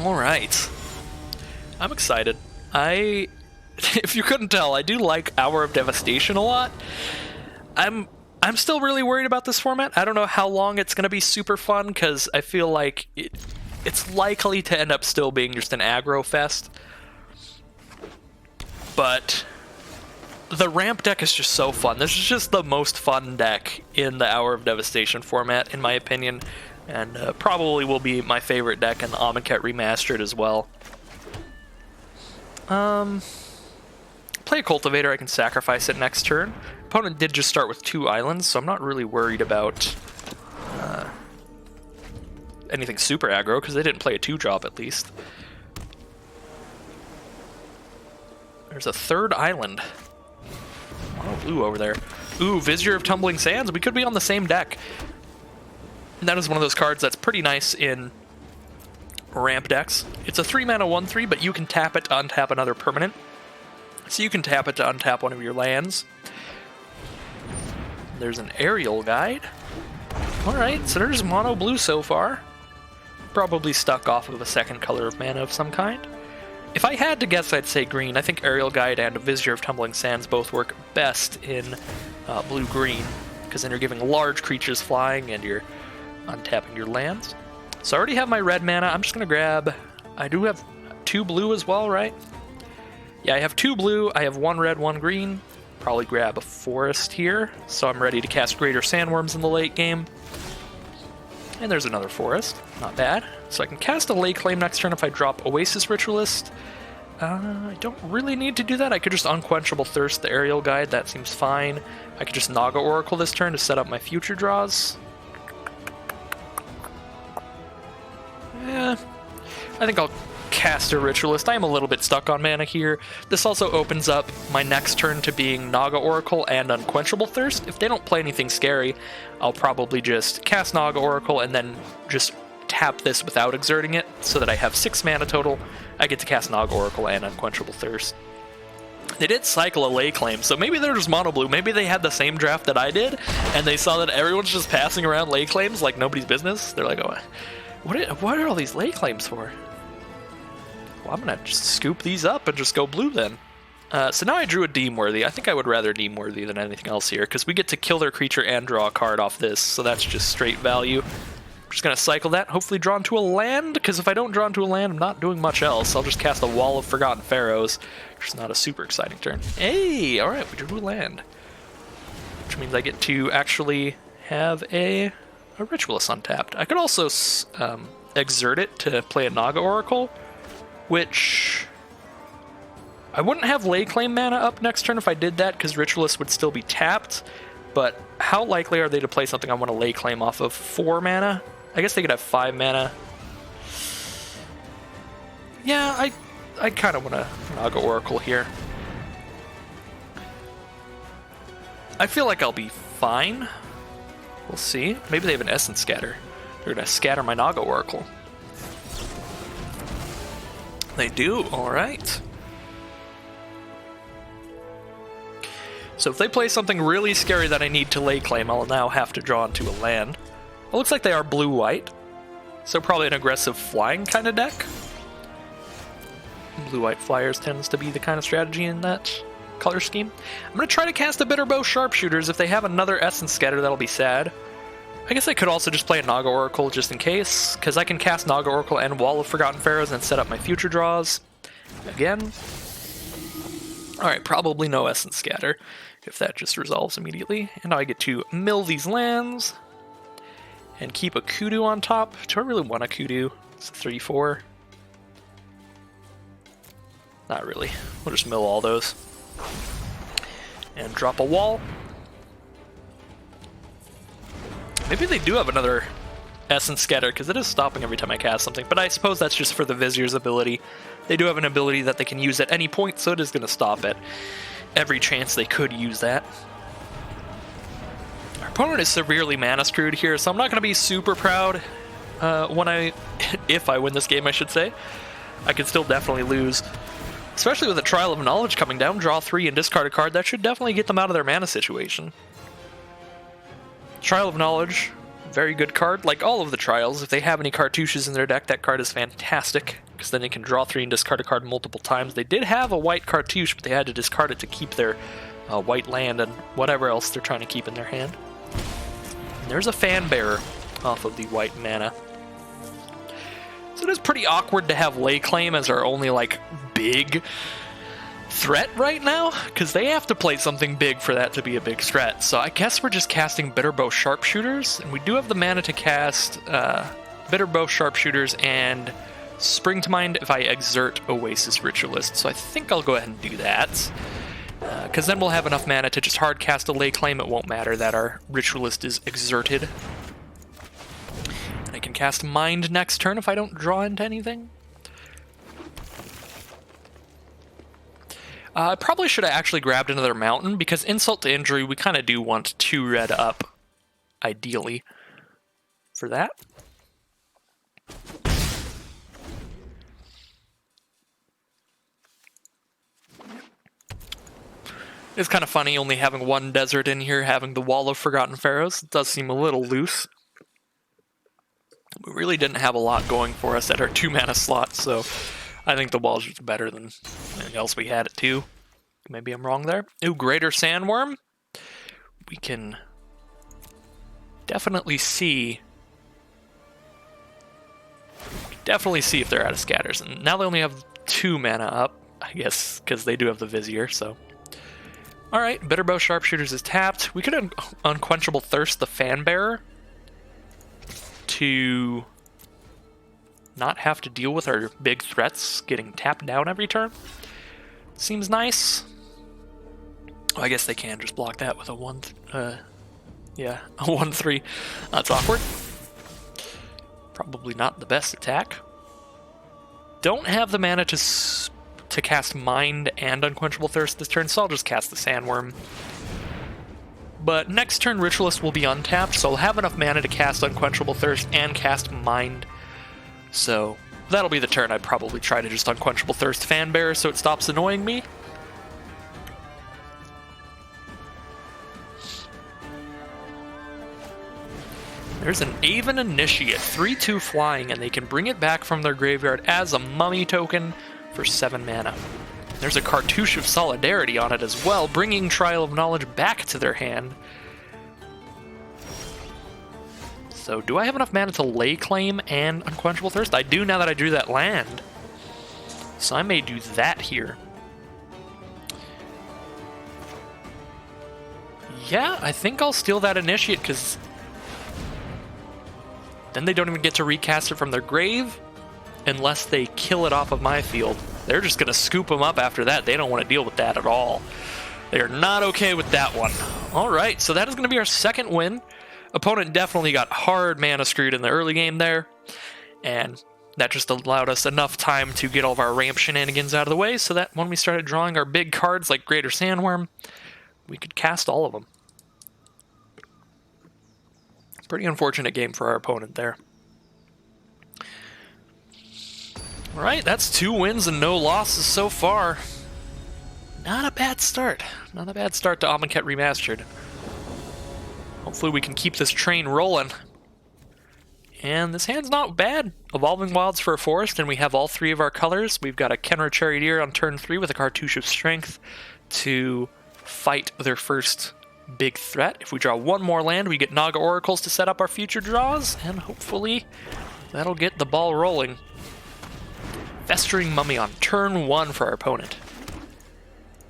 Alright. I'm excited. If you couldn't tell, I do like Hour of Devastation a lot. I'm still really worried about this format. I don't know how long it's going to be super fun, because I feel like it's likely to end up still being just an aggro fest. But the ramp deck is just so fun. This is just the most fun deck in the Hour of Devastation format, in my opinion, and probably will be my favorite deck in the Amonkhet Remastered as well. Play a Cultivator, I can sacrifice it next turn. Opponent did just start with 2 islands, so I'm not really worried about anything super aggro, because they didn't play a 2-drop at least. There's a third island. Oh, blue over there. Ooh, Vizier of Tumbling Sands. We could be on the same deck. And that is one of those cards that's pretty nice in ramp decks. It's a 3-mana 1/3, but you can tap it to untap another permanent. So you can tap it to untap one of your lands. There's an aerial guide. Alright, so there's mono blue so far. Probably stuck off of a second color of mana of some kind. If I had to guess, I'd say green. I think Aerial Guide and Vizier of Tumbling Sands both work best in blue-green, because then you're giving large creatures flying and you're untapping your lands. So I already have my red mana. I'm just going to grab... I do have 2 blue as well, right? Yeah, I have 2 blue. I have 1 red, 1 green. Probably grab a forest here, so I'm ready to cast Greater Sandworms in the late game. And there's another forest. Not bad. So I can cast a Lay Claim next turn if I drop Oasis Ritualist. I don't really need to do that. I could just Unquenchable Thirst the Aerial Guide. That seems fine. I could just Naga Oracle this turn to set up my future draws. Yeah, I think I'll cast a Ritualist. I am a little bit stuck on mana here. This also opens up my next turn to being Naga Oracle and Unquenchable Thirst. If they don't play anything scary, I'll probably just cast Naga Oracle and then just tap this without exerting it, so that I have 6 mana total. I get to cast Naga Oracle and Unquenchable Thirst. They did cycle a Lay Claim, so maybe they're just mono blue. Maybe they had the same draft that I did, and they saw that everyone's just passing around Lay Claims like nobody's business. They're like, oh, what are all these Lay Claims for? Well, I'm gonna just scoop these up and just go blue then. So now I drew a Deemworthy. I think I would rather Deemworthy than anything else here, because we get to kill their creature and draw a card off this, so that's just straight value. I'm just going to cycle that, hopefully draw into a land, because if I don't draw into a land, I'm not doing much else. I'll just cast a Wall of Forgotten Pharaohs, which is not a super exciting turn. Hey, alright, we drew a land. Which means I get to actually have a Ritualist untapped. I could also exert it to play a Naga Oracle, which... I wouldn't have Lay Claim mana up next turn if I did that, because Ritualist would still be tapped, but how likely are they to play something I want to Lay Claim off of 4 mana? I guess they could have 5 mana. Yeah, I kind of want to Naga Oracle here. I feel like I'll be fine. We'll see. Maybe they have an Essence Scatter. They're going to scatter my Naga Oracle. They do, alright. So if they play something really scary that I need to Lay Claim, I'll now have to draw into a land. It looks like they are blue-white, so probably an aggressive flying kind of deck. Blue-white flyers tends to be the kind of strategy in that color scheme. I'm going to try to cast a Bitterbow Sharpshooters. If they have another Essence Scatter, that'll be sad. I guess I could also just play a Naga Oracle just in case, because I can cast Naga Oracle and Wall of Forgotten Pharaohs and set up my future draws. Again. Alright, probably no Essence Scatter, if that just resolves immediately. And now I get to mill these lands, and keep a Kudu on top. Do I really want a Kudu? It's a 3-4. Not really. We'll just mill all those. And drop a wall. Maybe they do have another Essence Scatter, because it is stopping every time I cast something, but I suppose that's just for the Vizier's ability. They do have an ability that they can use at any point, so it is going to stop at every chance they could use that. Our opponent is severely mana screwed here, so I'm not going to be super proud if I win this game, I should say. I could still definitely lose. Especially with a Trial of Knowledge coming down, draw 3 and discard a card, that should definitely get them out of their mana situation. Trial of Knowledge, very good card. Like all of the Trials, if they have any cartouches in their deck, that card is fantastic, because then they can draw 3 and discard a card multiple times. They did have a white cartouche, but they had to discard it to keep their white land and whatever else they're trying to keep in their hand. And there's a Fan Bearer off of the white mana. So it is pretty awkward to have Lay Claim as our only, like, big threat right now, because they have to play something big for that to be a big threat. So I guess we're just casting Bitterbow Sharpshooters, and we do have the mana to cast Bitterbow Sharpshooters and Spring to Mind if I exert Oasis Ritualist. So I think I'll go ahead and do that, because then we'll have enough mana to just hard cast a Lay Claim. It won't matter that our Ritualist is exerted. I can cast Mind next turn if I don't draw into anything. I probably should have actually grabbed another mountain, because insult to injury, we kind of do want 2 red up, ideally, for that. It's kind of funny only having 1 desert in here, having the Wall of Forgotten Pharaohs. It does seem a little loose. We really didn't have a lot going for us at our 2 mana slot, so I think the wall's just better than anything else we had at 2. Maybe I'm wrong there. Ooh, Greater Sandworm. We can definitely see if they're out of scatters. And now they only have 2 mana up, I guess, because they do have the Vizier, so. Alright, Bitterbow Sharpshooters is tapped. We could Unquenchable Thirst the Fanbearer to not have to deal with our big threats getting tapped down every turn. Seems nice. Oh, I guess they can just block that with a 1/3. That's awkward. Probably not the best attack. Don't have the mana to cast Mind and Unquenchable Thirst this turn, so I'll just cast the Sandworm. But next turn, Ritualist will be untapped, so I'll have enough mana to cast Unquenchable Thirst and cast Mind. So that'll be the turn I'd probably try to just Unquenchable Thirst Fanbearer so it stops annoying me. There's an Aven Initiate, 3/2 flying, and they can bring it back from their graveyard as a mummy token for 7 mana. There's a Cartouche of Solidarity on it as well, bringing Trial of Knowledge back to their hand. So do I have enough mana to lay claim and Unquenchable Thirst? I do now that I drew that land. So I may do that here. Yeah, I think I'll steal that Initiate, because then they don't even get to recast it from their grave unless they kill it off of my field. They're just going to scoop them up after that. They don't want to deal with that at all. They are not okay with that one. All right, so that is going to be our second win. Opponent definitely got hard mana screwed in the early game there, and that just allowed us enough time to get all of our ramp shenanigans out of the way so that when we started drawing our big cards like Greater Sandworm, we could cast all of them. Pretty unfortunate game for our opponent there. Alright, that's 2 wins and no losses so far. Not a bad start. Not a bad start to Amonkhet Remastered. Hopefully we can keep this train rolling. And this hand's not bad. Evolving Wilds for a forest, and we have all 3 of our colors. We've got a Kenra Charioteer on turn 3 with a Cartouche of Strength to fight their first big threat. If we draw 1 more land, we get Naga Oracles to set up our future draws, and hopefully that'll get the ball rolling. Festering Mummy on turn 1 for our opponent.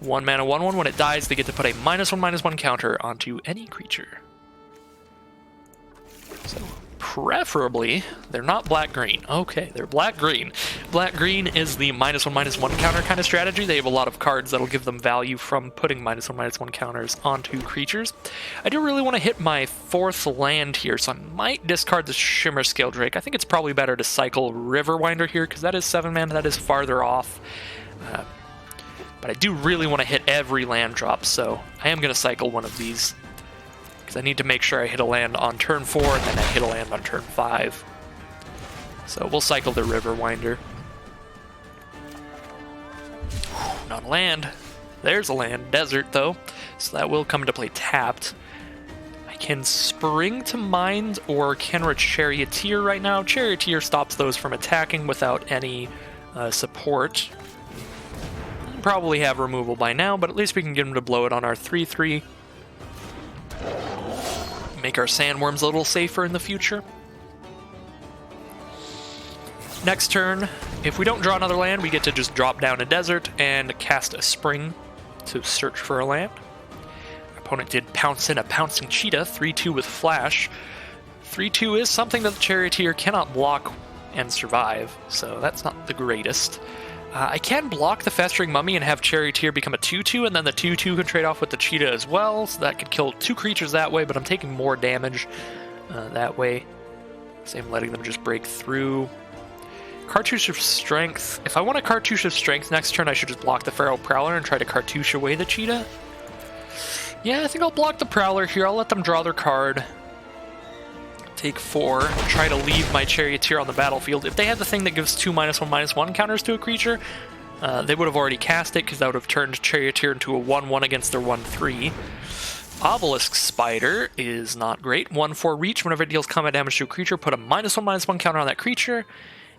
1 mana 1/1. When it dies, they get to put a -1/-1 counter onto any creature. So, preferably, they're not black-green. Okay, they're black-green. Black-green is the -1/-1 counter kind of strategy. They have a lot of cards that'll give them value from putting -1/-1 counters onto creatures. I do really want to hit my 4th land here, so I might discard the Shimmer Scale Drake. I think it's probably better to cycle Riverwinder here, because that is 7 mana, that is farther off. But I do really want to hit every land drop, so I am going to cycle one of these. Because I need to make sure I hit a land on turn 4, and then I hit a land on turn 5. So we'll cycle the Riverwinder. Not a land. There's a land. Desert, though. So that will come into play tapped. I can Spring to Mind or Kenra Charioteer right now. Charioteer stops those from attacking without any support. Probably have removal by now, but at least we can get them to blow it on our 3/3. Make our Sandworms a little safer in the future. Next turn, if we don't draw another land, we get to just drop down a desert and cast a Spring to search for a land. Our opponent did pounce in a Pouncing Cheetah, 3/2 with Flash. 3/2 is something that the Charioteer cannot block and survive, so that's not the greatest. I can block the Festering Mummy and have Charioteer become a 2/2, and then the 2/2 can trade off with the Cheetah as well, so that could kill 2 creatures that way, but I'm taking more damage that way. Same, letting them just break through. Cartouche of Strength. If I want a Cartouche of Strength next turn, I should just block the Feral Prowler and try to Cartouche away the Cheetah. Yeah, I think I'll block the Prowler here. I'll let them draw their card. Take 4. Try to leave my Charioteer on the battlefield. If they had the thing that gives 2 -1/-1 counters to a creature, they would have already cast it because that would have turned Charioteer into a 1/1 against their 1/3. Obelisk Spider is not great. 1/4 reach. Whenever it deals combat damage to a creature, put a -1/-1 counter on that creature.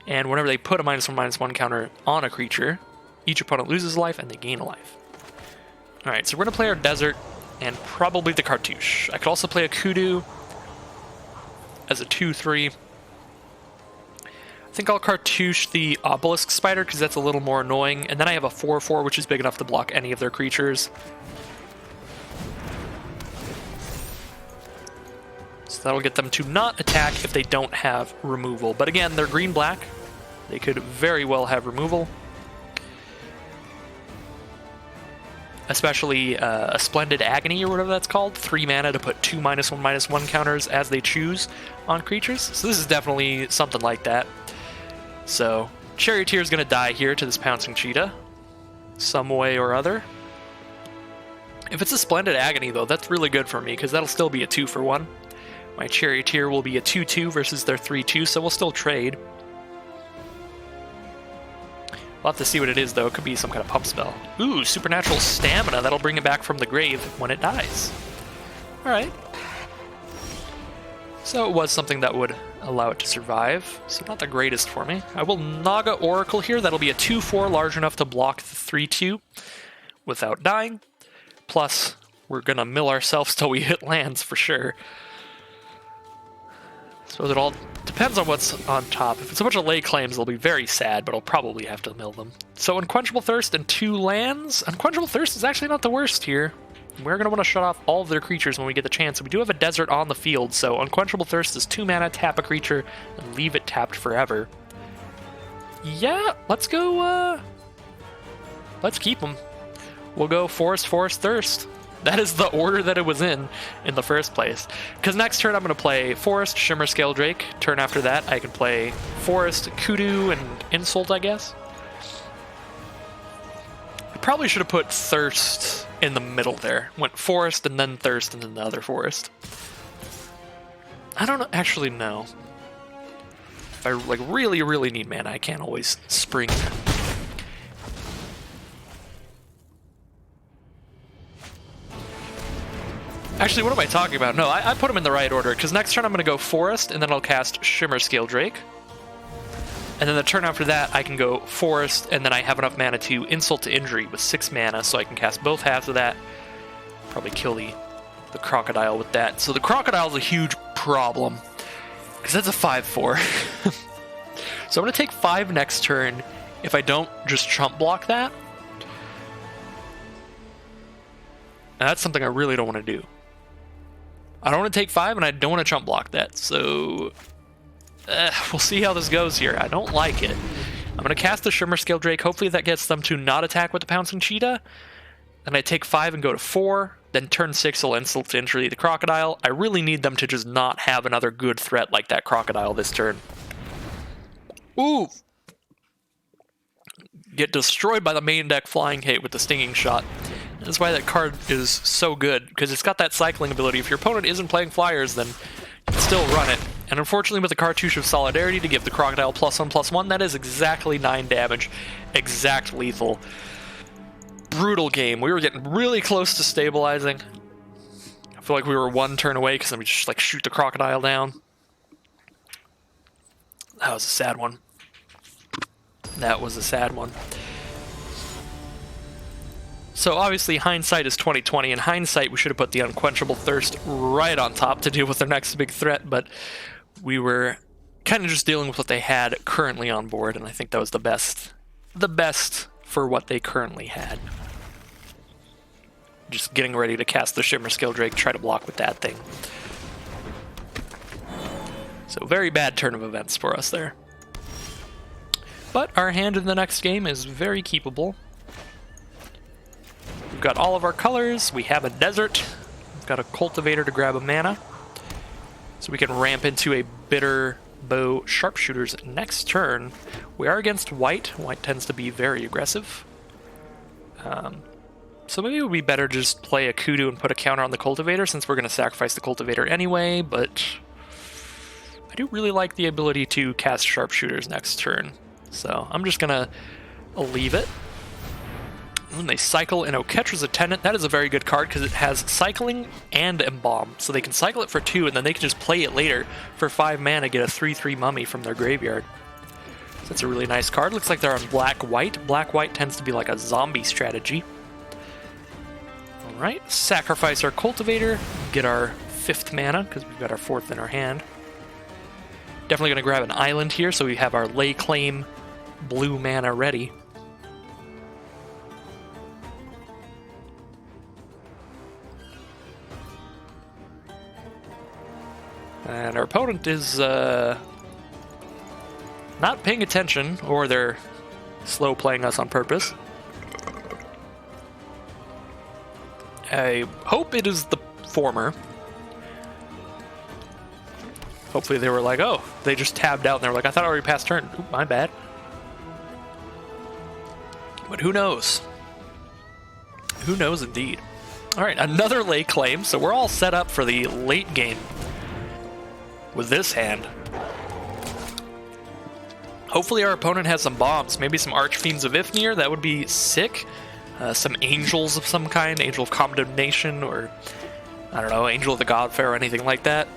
And whenever they put a -1/-1 counter on a creature, each opponent loses a life and they gain a life. Alright, so we're going to play our Desert and probably the Cartouche. I could also play a Kudu as a 2/3. I think I'll Cartouche the Obelisk Spider because that's a little more annoying. And then I have a 4/4, which is big enough to block any of their creatures. So that'll get them to not attack if they don't have removal. But again, they're green-black. They could very well have removal. Especially a Splendid Agony or whatever that's called. 3 mana to put 2 -1/-1 counters as they choose on creatures. So this is definitely something like that. So Charioteer is going to die here to this Pouncing Cheetah. Some way or other. If it's a Splendid Agony, though, that's really good for me because that'll still be a 2-for-1. My Charioteer will be a 2/2 versus their 3/2, so we'll still trade. We'll have to see what it is, though. It could be some kind of pump spell. Ooh, Supernatural Stamina. That'll bring it back from the grave when it dies. Alright. So it was something that would allow it to survive. So not the greatest for me. I will Naga Oracle here. That'll be a 2/4 large enough to block the 3/2 without dying. Plus, we're going to mill ourselves till we hit lands for sure. So it all depends on what's on top. If it's a bunch of lay claims, they'll be very sad, but I'll probably have to mill them. So Unquenchable Thirst and 2 lands. Unquenchable Thirst is actually not the worst here. We're going to want to shut off all of their creatures when we get the chance. We do have a Desert on the field, so Unquenchable Thirst is 2 mana, tap a creature, and leave it tapped forever. Yeah, let's go, let's keep them. We'll go Forest, Forest, Thirst. That is the order that it was in the first place. Because next turn I'm going to play Forest, Shimmer Scale Drake. Turn after that I can play Forest, Kudu, and Insult, I guess. I probably should have put Thirst in the middle there. Went Forest and then Thirst and then the other Forest. I don't actually know. If I like really, really need mana, I can't always spring. Actually, what am I talking about? No, I put them in the right order, because next turn I'm going to go Forest, and then I'll cast Shimmer Scale Drake. And then the turn after that, I can go Forest, and then I have enough mana to Insult to Injury with 6 mana, so I can cast both halves of that. Probably kill the Crocodile with that. So the Crocodile is a huge problem, because that's a 5/4. So I'm going to take 5 next turn if I don't just chump block that. And that's something I really don't want to do. I don't want to take 5, and I don't want to chump block that, so we'll see how this goes here. I don't like it. I'm going to cast the Shimmer Scale Drake. Hopefully that gets them to not attack with the Pouncing Cheetah. Then I take 5 and go to 4. Then turn 6 will Insult to Injury the Crocodile. I really need them to just not have another good threat like that Crocodile this turn. Ooh! Get destroyed by the main deck Flying Hate with the Stinging Shot. That's why that card is so good, because it's got that cycling ability. If your opponent isn't playing flyers, then you can still run it. And unfortunately with the Cartouche of Solidarity to give the Crocodile +1/+1, that is exactly 9 damage. Exact lethal. Brutal game. We were getting really close to stabilizing. I feel like we were 1 turn away, because then we just like shoot the Crocodile down. That was a sad one. That was a sad one. So obviously hindsight is 20/20. In hindsight, we should have put the Unquenchable Thirst right on top to deal with their next big threat, but we were kind of just dealing with what they had currently on board, and I think that was the best for what they currently had. Just getting ready to cast the Shimmer Scale Drake, try to block with that thing. So very bad turn of events for us there. But our hand in the next game is very keepable. We've got all of our colors, we have a Desert, we've got a Cultivator to grab a mana. So we can ramp into a Bitter bow sharpshooters next turn. We are against white. White tends to be very aggressive. So maybe it would be better to just play a kudu and put a counter on the cultivator, since we're going to sacrifice the cultivator anyway, but I do really like the ability to cast sharpshooters next turn. So I'm just going to leave it. When they cycle an Oketra's Attendant, that is a very good card because it has cycling and embalm. So they can cycle it for 2 and then they can just play it later for 5 mana, get a 3/3 mummy from their graveyard. So that's a really nice card. Looks like they're on black-white. Black-white tends to be like a zombie strategy. Alright, sacrifice our cultivator, get our 5th mana because we've got our 4th in our hand. Definitely going to grab an island here so we have our lay claim blue mana ready. And our opponent is not paying attention, or they're slow playing us on purpose. I hope it is the former. Hopefully they were like, oh, they just tabbed out and they were like, I thought I already passed turn. Ooh, my bad. But who knows? Who knows indeed. Alright, another lay claim, so we're all set up for the late game with this hand. Hopefully our opponent has some bombs, maybe some Archfiends of Ifnir, that would be sick. Some angels of some kind, Angel of Condemnation, or I don't know, Angel of the Godfair, or anything like that.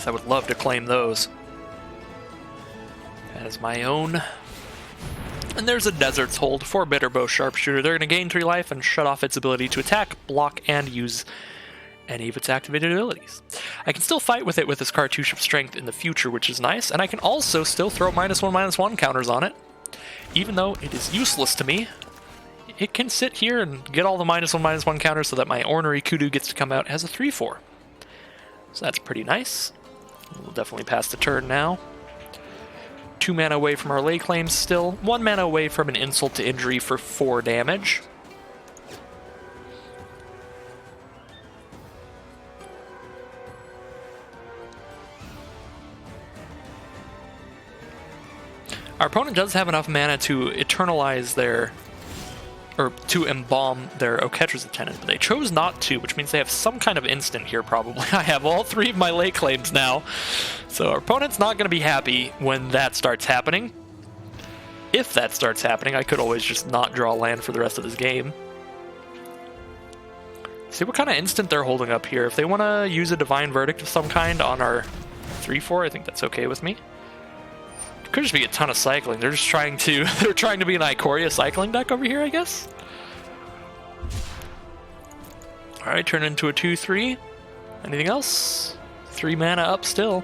I would love to claim those as my own. And there's a Desert's Hold for Bitterbow Sharpshooter. They're going to gain 3 life and shut off its ability to attack, block, and use any of its activated abilities. I can still fight with it with this Cartouche of Strength in the future, which is nice, and I can also still throw -1/-1 counters on it. Even though it is useless to me, it can sit here and get all the -1/-1 counters so that my Ornery Kudu gets to come out as a 3/4. So that's pretty nice. We'll definitely pass the turn now. 2 mana away from our lay claims still. 1 mana away from an Insult to Injury for 4 damage. Our opponent does have enough mana to eternalize their, or to embalm their Oketra's Attendant, but they chose not to, which means they have some kind of instant here probably. I have all 3 of my lay claims now, so our opponent's not going to be happy when that starts happening. If that starts happening, I could always just not draw land for the rest of this game. See what kind of instant they're holding up here. If they want to use a Divine Verdict of some kind on our 3/4, I think that's okay with me. Could just be a ton of cycling. They're just trying to they're trying to be an Ikoria cycling deck over here, I guess. Alright, turn into a 2/3. Anything else? 3 mana up still.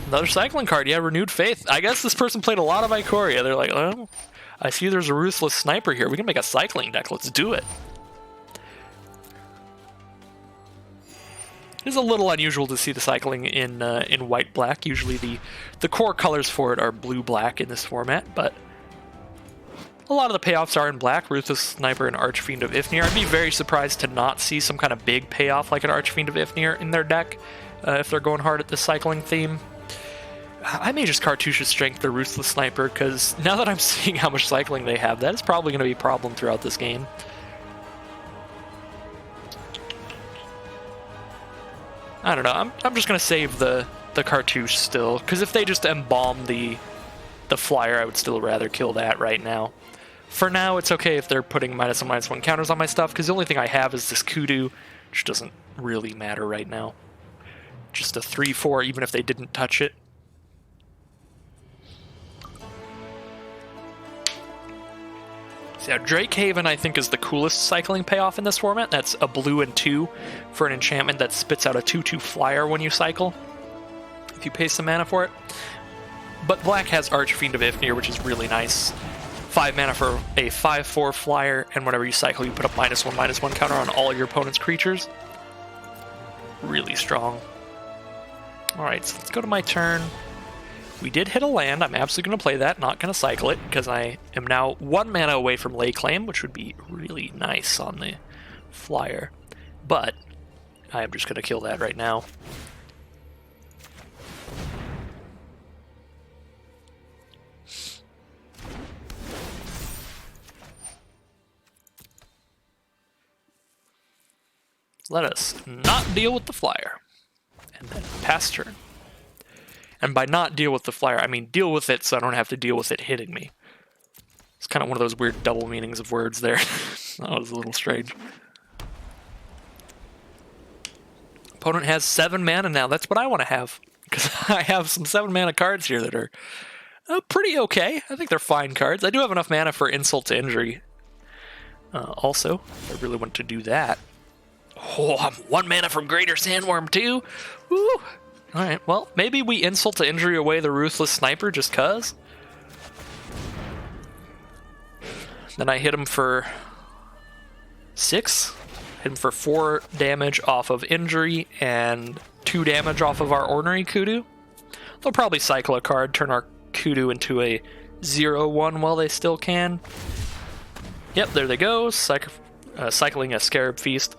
Another cycling card, yeah, Renewed Faith. I guess this person played a lot of Ikoria. They're like, oh, I see there's a Ruthless Sniper here. We can make a cycling deck. Let's do it. It is a little unusual to see the cycling in white-black. Usually the core colors for it are blue-black in this format, but a lot of the payoffs are in black. Ruthless Sniper and Archfiend of Ifnir. I'd be very surprised to not see some kind of big payoff like an Archfiend of Ifnir in their deck if they're going hard at the cycling theme. I may just Cartouche of Strength the Ruthless Sniper, because now that I'm seeing how much cycling they have, that is probably going to be a problem throughout this game. I don't know, I'm just going to save the Cartouche still, because if they just embalm the flyer, I would still rather kill that right now. For now, it's okay if they're putting -1/-1 counters on my stuff, because the only thing I have is this Kudu, which doesn't really matter right now. Just a 3/4, even if they didn't touch it. So yeah, Drakehaven, I think, is the coolest cycling payoff in this format. That's a blue and 2 for an enchantment that spits out a 2/2 flyer when you cycle, if you pay some mana for it. But black has Archfiend of Ifnir, which is really nice. 5 mana for a 5/4 flyer, and whenever you cycle, you put a -1/-1 counter on all your opponent's creatures. Really strong. Alright, so let's go to my turn. We did hit a land. I'm absolutely going to play that, not going to cycle it, because I am now 1 mana away from lay claim, which would be really nice on the flyer. But I am just going to kill that right now. Let us not deal with the flyer. And then pass turn. And by not deal with the flyer, I mean deal with it so I don't have to deal with it hitting me. It's kind of one of those weird double meanings of words there. That was a little strange. Opponent has 7 mana now. That's what I want to have. Because I have some 7 mana cards here that are pretty okay. I think they're fine cards. I do have enough mana for Insult to Injury. Also, I really want to do that. Oh, I'm 1 mana from Greater Sandworm too. Woo! Alright, well, maybe we Insult to Injury away the Ruthless Sniper just cuz. Then I hit him for 6. Hit him for 4 damage off of Injury and 2 damage off of our Ornery Kudu. They'll probably cycle a card, turn our Kudu into a 0/1 while they still can. Yep, there they go, cycling a Scarab Feast.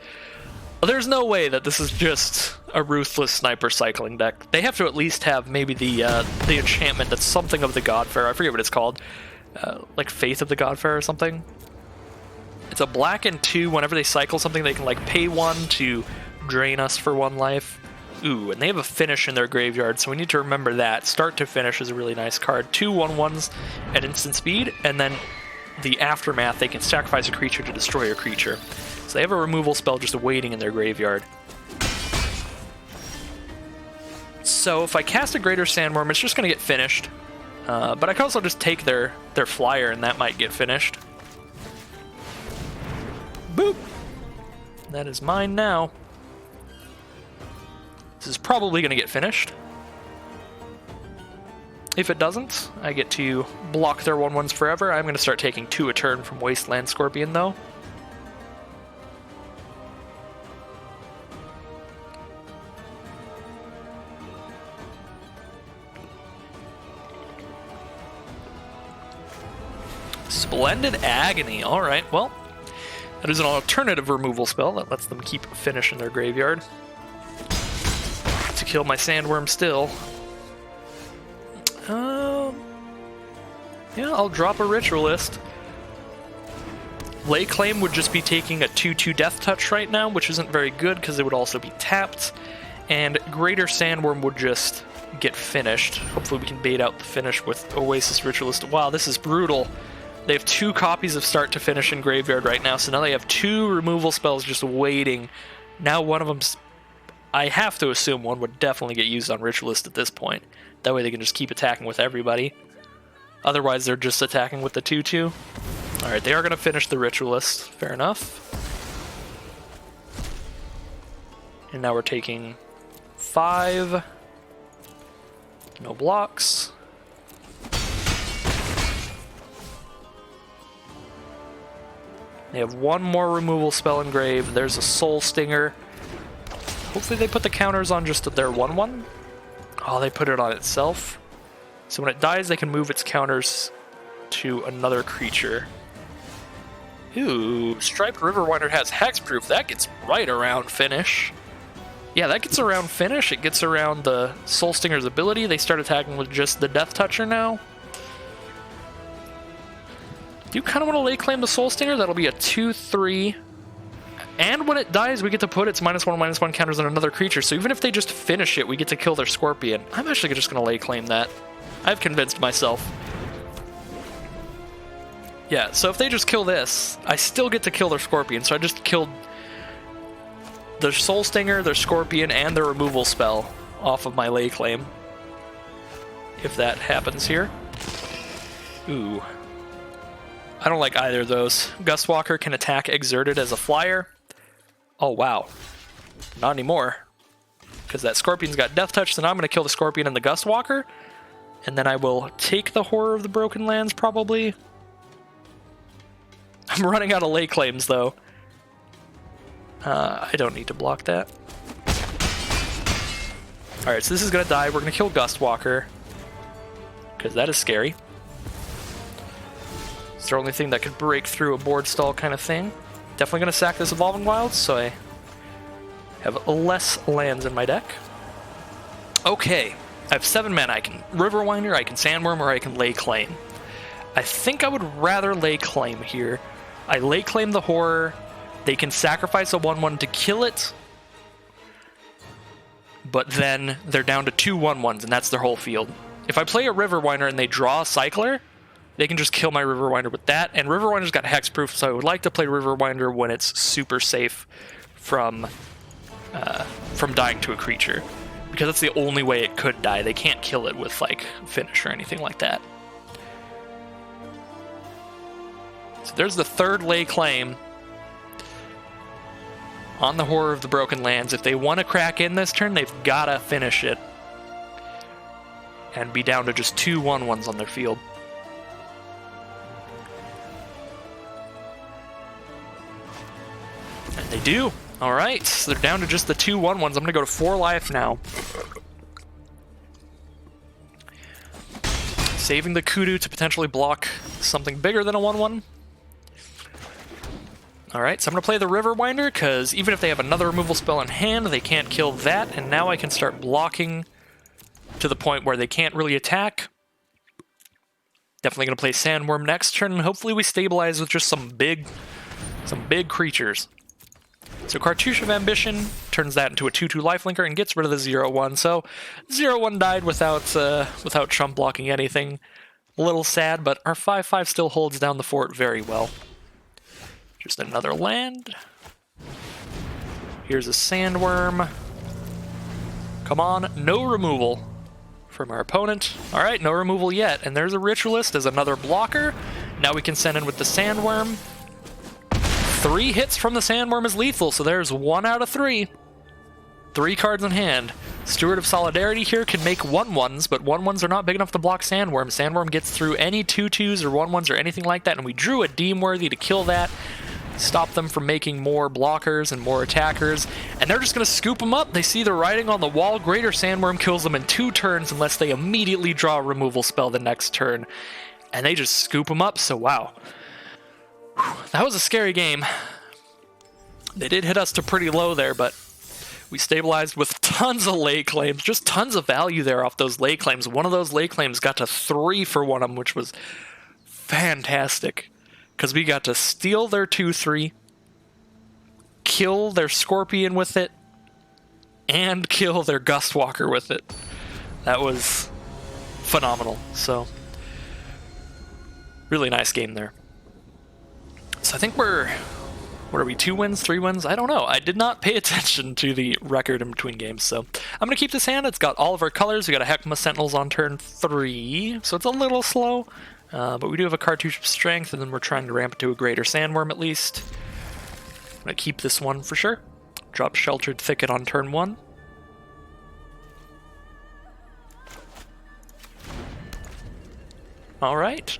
There's no way that this is just a Ruthless Sniper cycling deck. They have to at least have maybe the enchantment that's something of the Godfarer. I forget what it's called. Like Faith of the Godfarer or something. It's a black and 2. Whenever they cycle something, they can like pay 1 to drain us for 1 life. Ooh, and they have a finish in their graveyard, so we need to remember that. Start to finish is a really nice card. 2 1/1s at instant speed, and then the aftermath, they can sacrifice a creature to destroy a creature. So they have a removal spell just waiting in their graveyard. So if I cast a Greater Sandworm, it's just going to get finished. But I can also just take their flyer, and that might get finished. Boop! That is mine now. This is probably going to get finished. If it doesn't, I get to block their 1/1s forever. I'm going to start taking 2 a turn from Wasteland Scorpion, though. Splendid Agony. Alright, well, that is an alternative removal spell that lets them keep finish in their graveyard. To kill my Sandworm still. Yeah, I'll drop a Ritualist. Lay Claim would just be taking a 2/2 Death Touch right now, which isn't very good because it would also be tapped. And Greater Sandworm would just get finished. Hopefully we can bait out the finish with Oasis Ritualist. Wow, this is brutal. They have 2 copies of Start to Finish in graveyard right now, so now they have 2 removal spells just waiting. Now one of them's... I have to assume one would definitely get used on Ritualist at this point. That way they can just keep attacking with everybody. Otherwise they're just attacking with the 2/2. Alright, they are going to finish the Ritualist. Fair enough. And now we're taking 5. No blocks. They have 1 more removal spell engraved. There's a Soul Stinger. Hopefully they put the counters on just their 1/1. Oh, they put it on itself. So when it dies, they can move its counters to another creature. Ooh, Striped Riverwinder has Hexproof. That gets right around finish. Yeah, that gets around finish. It gets around the Soul Stinger's ability. They start attacking with just the Death Toucher now. Do you kind of want to lay claim the Soul Stinger? That'll be a 2/3. And when it dies, we get to put its -1/-1 counters on another creature. So even if they just finish it, we get to kill their Scorpion. I'm actually just going to lay claim that. I've convinced myself. Yeah, so if they just kill this, I still get to kill their Scorpion. So I just killed their Soul Stinger, their Scorpion, and their removal spell off of my lay claim. If that happens here. Ooh. I don't like either of those. Gustwalker can attack Exerted as a flyer. Oh, wow. Not anymore. Because that Scorpion's got Death Touch, so now I'm going to kill the Scorpion and the Gustwalker. And then I will take the Horror of the Broken Lands, probably. I'm running out of lay claims, though. I don't need to block that. Alright, so this is going to die. We're going to kill Gustwalker. Because that is scary. It's the only thing that could break through a board stall kind of thing. Definitely going to sack this Evolving Wilds, so I have less lands in my deck. Okay, I have 7 mana. I can Riverwinder, I can Sandworm, or I can lay claim. I think I would rather lay claim here. I lay claim the Horror. They can sacrifice a 1/1 to kill it, but then they're down to 2 1/1s, and that's their whole field. If I play a Riverwinder and they draw a Cycler, they can just kill my Riverwinder with that, and Riverwinder's got hexproof, so I would like to play Riverwinder when it's super safe from dying to a creature, because that's the only way it could die. They can't kill it with, like, Finish or anything like that. So there's the 3rd lay claim on the Horror of the Broken Lands. If they want to crack in this turn, they've got to finish it and be down to just 2 1/1s on their field. And they do. Alright, so they're down to just the 2 1/1s. I'm going to go to 4 life now. Saving the Kudu to potentially block something bigger than a 1/1. Alright, so I'm going to play the Riverwinder, because even if they have another removal spell in hand, they can't kill that, and now I can start blocking to the point where they can't really attack. Definitely going to play Sandworm next turn, and hopefully we stabilize with just some big creatures. So Cartouche of Ambition turns that into a 2/2 lifelinker and gets rid of the 0/1. So 0/1 died without Trump blocking anything. A little sad, but our 5/5 still holds down the fort very well. Just another land. Here's a Sandworm. Come on, no removal from our opponent. All right, no removal yet. And there's a Ritualist as another blocker. Now we can send in with the Sandworm. 3 hits from the Sandworm is lethal, so there's 1 out of 3. 3 cards in hand. Steward of Solidarity here can make 1/1s, but 1/1s are not big enough to block Sandworm. Sandworm gets through any 2/2s or 1/1s or anything like that, and we drew a Deemworthy to kill that. Stop them from making more blockers and more attackers, and they're just going to scoop them up. They see the writing on the wall. Greater Sandworm kills them in 2 turns unless they immediately draw a removal spell the next turn, and they just scoop them up. So wow, that was a scary game. They did hit us to pretty low there, but we stabilized with tons of lay claims, just tons of value there off those lay claims. One of those lay claims got to 3 for one of them, which was fantastic, because we got to steal their 2/3, kill their Scorpion with it, and kill their Gustwalker with it. That was phenomenal. So, really nice game there. So I think we're... What are we, 2 wins, 3 wins? I don't know. I did not pay attention to the record in between games, so I'm going to keep this hand. It's got all of our colors. We got a Heckma Sentinels on turn 3, so it's a little slow, but we do have a Cartouche of Strength, and then we're trying to ramp it to a Greater Sandworm at least. I'm going to keep this one for sure. Drop Sheltered Thicket on turn 1. All right.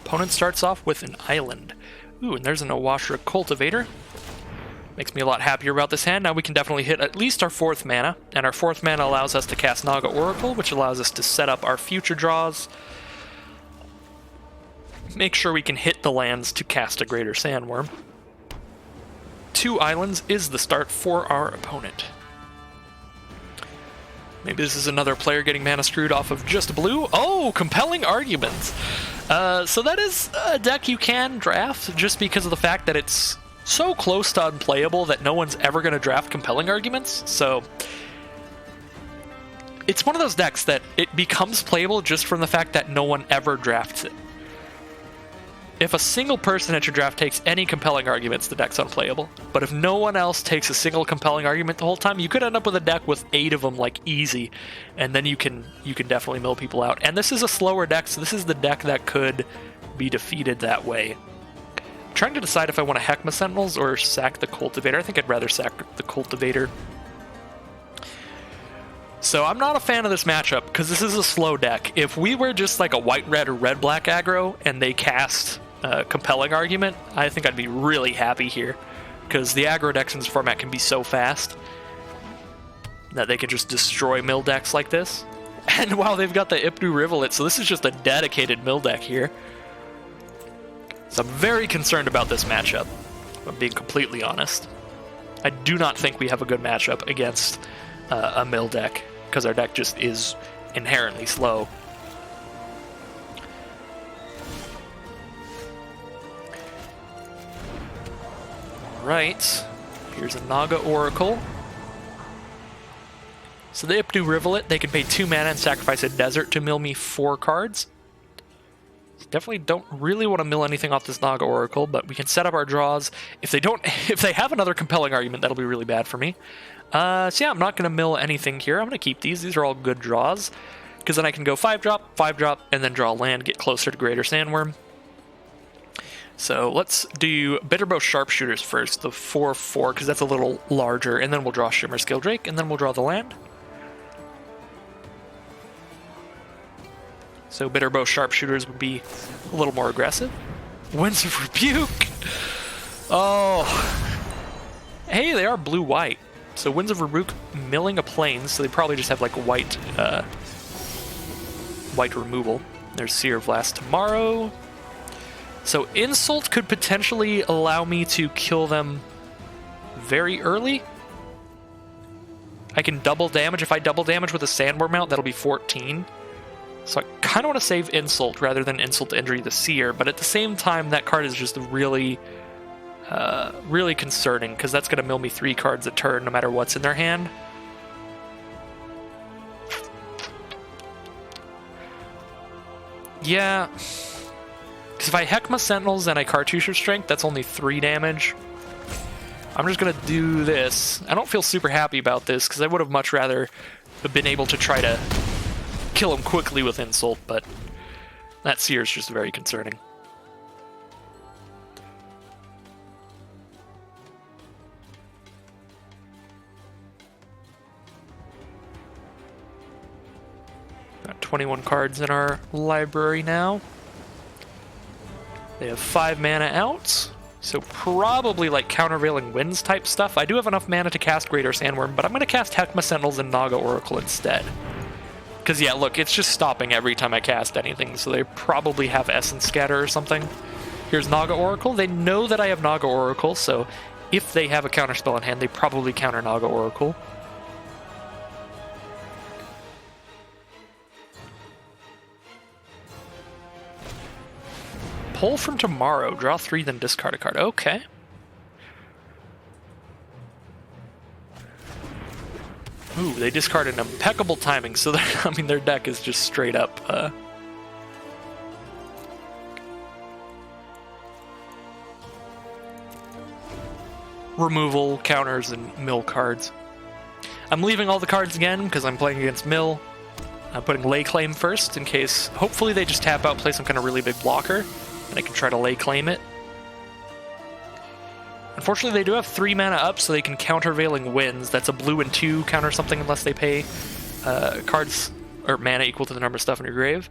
Opponent starts off with an island. Ooh, and there's an Awashra Cultivator. Makes me a lot happier about this hand. Now we can definitely hit at least our 4th mana, and our 4th mana allows us to cast Naga Oracle, which allows us to set up our future draws. Make sure we can hit the lands to cast a Greater Sandworm. 2 islands is the start for our opponent. Maybe this is another player getting mana screwed off of just blue. Oh, Compelling Arguments. So that is a deck you can draft, just because of the fact that it's so close to unplayable that no one's ever going to draft Compelling Arguments. So it's one of those decks that it becomes playable just from the fact that no one ever drafts it. If a single person at your draft takes any Compelling Arguments, the deck's unplayable. But if no one else takes a single Compelling Argument the whole time, you could end up with a deck with 8 of them, like, easy. And then you can definitely mill people out. And this is a slower deck, so this is the deck that could be defeated that way. I'm trying to decide if I want to Heckma Sentinels or sack the Cultivator. I think I'd rather sack the Cultivator. So I'm not a fan of this matchup, because this is a slow deck. If we were just like a white-red or red-black aggro, and they cast Compelling Argument, I think I'd be really happy here, because the aggro decks in this format can be so fast that they can just destroy mill decks like this. And wow, they've got the Ipnu Rivulet, so this is just a dedicated mill deck here. So I'm very concerned about this matchup, if I'm being completely honest. I do not think we have a good matchup against a mill deck, because our deck just is inherently slow. Alright, here's a Naga Oracle. So the Ipnu Rivulet, they can pay 2 mana and sacrifice a desert to mill me 4 cards. Definitely don't really want to mill anything off this Naga Oracle, but we can set up our draws. If they have another compelling argument, that'll be really bad for me. So yeah, I'm not going to mill anything here. I'm going to keep these. These are all good draws, because then I can go 5-drop, 5-drop, and then draw land, get closer to Greater Sandworm. So let's do Bitterbow Sharpshooters first, the 4/4, because that's a little larger, and then we'll draw Shimmer Skilldrake, and then we'll draw the land. So Bitterbow Sharpshooters would be a little more aggressive. Winds of Rebuke! Oh! Hey, they are blue-white. So Winds of Rebuke milling a Plains, so they probably just have like white white removal. There's Seer of Last Tomorrow. So Insult could potentially allow me to kill them very early. I can double damage. If I double damage with a Sandworm mount, that'll be 14. So I kind of want to save Insult rather than Insult to Injury the Seer, but at the same time, that card is just really, really concerning, because that's going to mill me 3 cards a turn no matter what's in their hand. Yeah, because if I Heckma Sentinels and I Cartouche of Strength, that's only 3 damage. I'm just going to do this. I don't feel super happy about this, because I would have much rather have been able to try to kill him quickly with Insult, but that Seer is just very concerning. Got 21 cards in our library now. They have 5 mana out, so probably like Countervailing Winds type stuff. I do have enough mana to cast Greater Sandworm, but I'm going to cast Heckma Sentinels and Naga Oracle instead. Because, yeah, look, it's just stopping every time I cast anything, so they probably have Essence Scatter or something. Here's Naga Oracle. They know that I have Naga Oracle, so if they have a counterspell in hand, they probably counter Naga Oracle. Pull from Tomorrow. Draw 3, then discard a card. Okay. Ooh, they discarded an impeccable timing, so I mean, their deck is just straight up removal, counters, and mill cards. I'm leaving all the cards again because I'm playing against mill. I'm putting Lay Claim first in case, hopefully they just tap out, play some kind of really big blocker, and I can try to Lay Claim it. Unfortunately, they do have 3 mana up, so they can Countervailing Winds. That's a blue and 2 counter something unless they pay cards or mana equal to the number of stuff in your grave.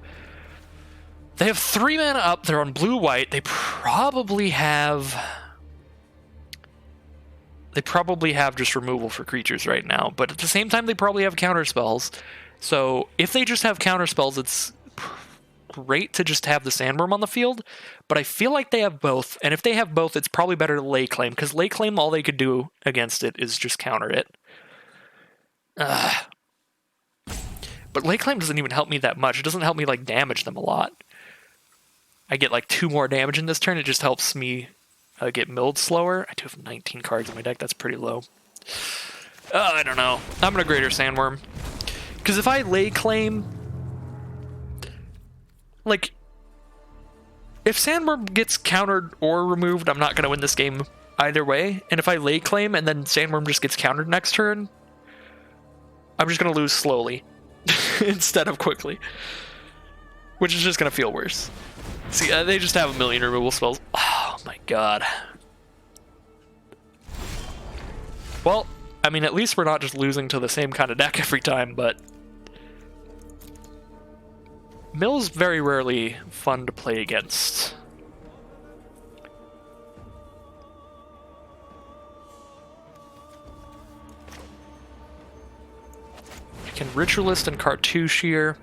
They have 3 mana up. They're on blue-white. They probably have just removal for creatures right now, but at the same time, they probably have counter spells. So if they just have counter spells, it's great to just have the Sandworm on the field, but I feel like they have both, and if they have both, it's probably better to Lay Claim, because Lay Claim, all they could do against it is just counter it. But Lay Claim doesn't even help me that much. It doesn't help me, like, damage them a lot. I get, like, 2 more damage in this turn. It just helps me get milled slower. I do have 19 cards in my deck. That's pretty low. I don't know. I'm going to Greater Sandworm. Because if I Lay Claim, like, if Sandworm gets countered or removed, I'm not going to win this game either way. And if I Lay Claim and then Sandworm just gets countered next turn, I'm just going to lose slowly instead of quickly, which is just going to feel worse. See, they just have a million removal spells. Oh my god. Well, I mean, at least we're not just losing to the same kind of deck every time, but Mill's very rarely fun to play against. Can Ritualist and Cartouche here.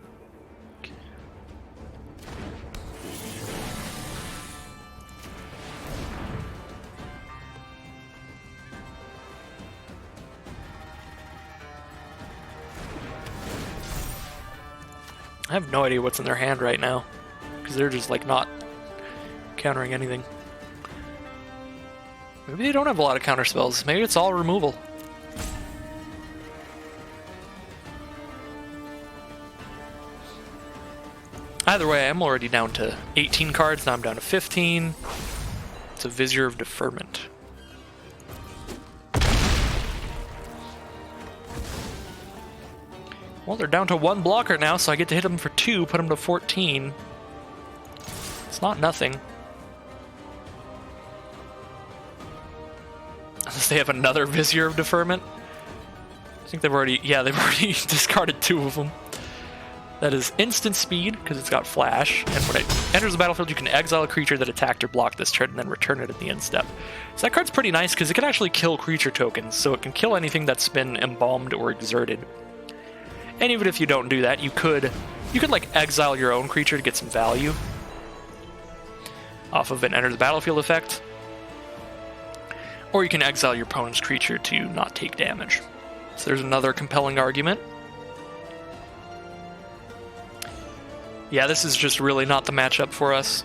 I have no idea what's in their hand right now, because they're just like not countering anything. Maybe they don't have a lot of counter spells. Maybe it's all removal. Either way, I'm already down to 18 cards, now I'm down to 15. It's a Vizier of Deferment. Well, they're down to 1 blocker now, so I get to hit them for 2, put them to 14. It's not nothing. Unless they have another Vizier of Deferment. I think they've already, yeah, they've already discarded 2 of them. That is instant speed, because it's got flash, and when it enters the battlefield, you can exile a creature that attacked or blocked this turn, and then return it at the end step. So that card's pretty nice, because it can actually kill creature tokens, so it can kill anything that's been embalmed or exerted. And even if you don't do that, you could like exile your own creature to get some value off of an enter the battlefield effect. Or you can exile your opponent's creature to not take damage. So there's another compelling argument. Yeah, this is just really not the matchup for us.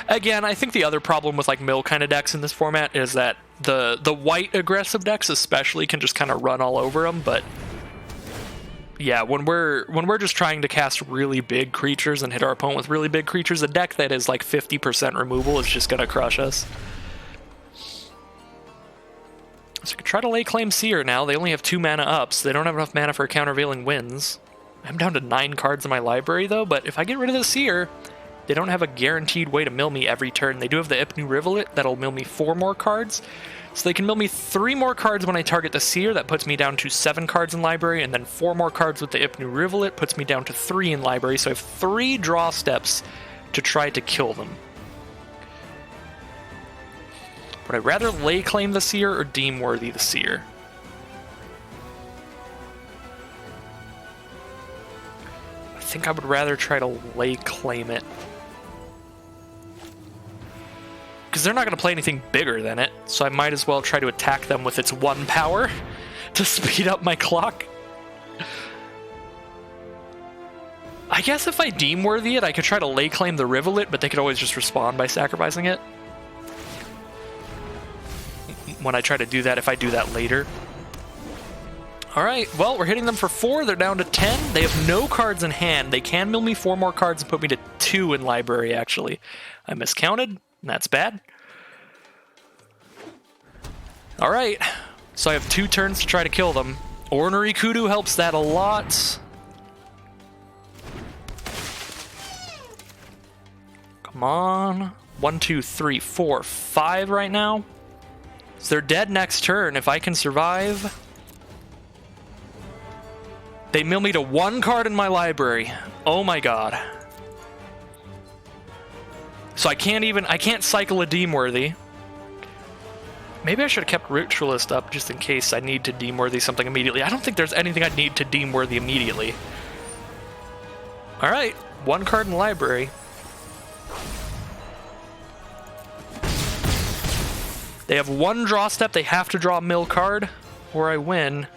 Again, I think the other problem with like mill kind of decks in this format is that the white aggressive decks especially can just kind of run all over them, but yeah, when we're just trying to cast really big creatures and hit our opponent with really big creatures, a deck that is like 50% removal is just going to crush us. So we could try to lay claim Seer now. They only have 2 mana up, so they don't have enough mana for countervailing winds. I'm down to 9 cards in my library though, but if I get rid of the Seer, they don't have a guaranteed way to mill me every turn. They do have the Ipnu Rivulet that'll mill me 4 more cards. So they can mill me 3 more cards when I target the Seer. That puts me down to 7 cards in library, and then 4 more cards with the Ipnu Rivulet puts me down to 3 in library. So I have 3 draw steps to try to kill them. Would I rather lay claim the Seer or deem worthy the Seer? I think I would rather try to lay claim it. Because they're not going to play anything bigger than it, so I might as well try to attack them with its 1 power to speed up my clock. I guess if I deem worthy it, I could try to lay claim the Rivulet, but they could always just respond by sacrificing it. When I try to do that, if I do that later. Alright, well, we're hitting them for 4. They're down to 10. They have no cards in hand. They can mill me 4 more cards and put me to 2 in library, actually. I miscounted. That's bad. Alright, so I have 2 turns to try to kill them. Ornery Kudu helps that a lot. Come on. 1, 2, 3, 4, 5 right now. So they're dead next turn. If I can survive... They mill me to 1 card in my library. Oh my god. So I can't cycle a Deem Worthy. Maybe I should have kept Ritualist up just in case I need to Deem Worthy something immediately. I don't think there's anything I'd need to Deem Worthy immediately. Alright, 1 card in the library. They have 1 draw step, they have to draw a mill card, or I win.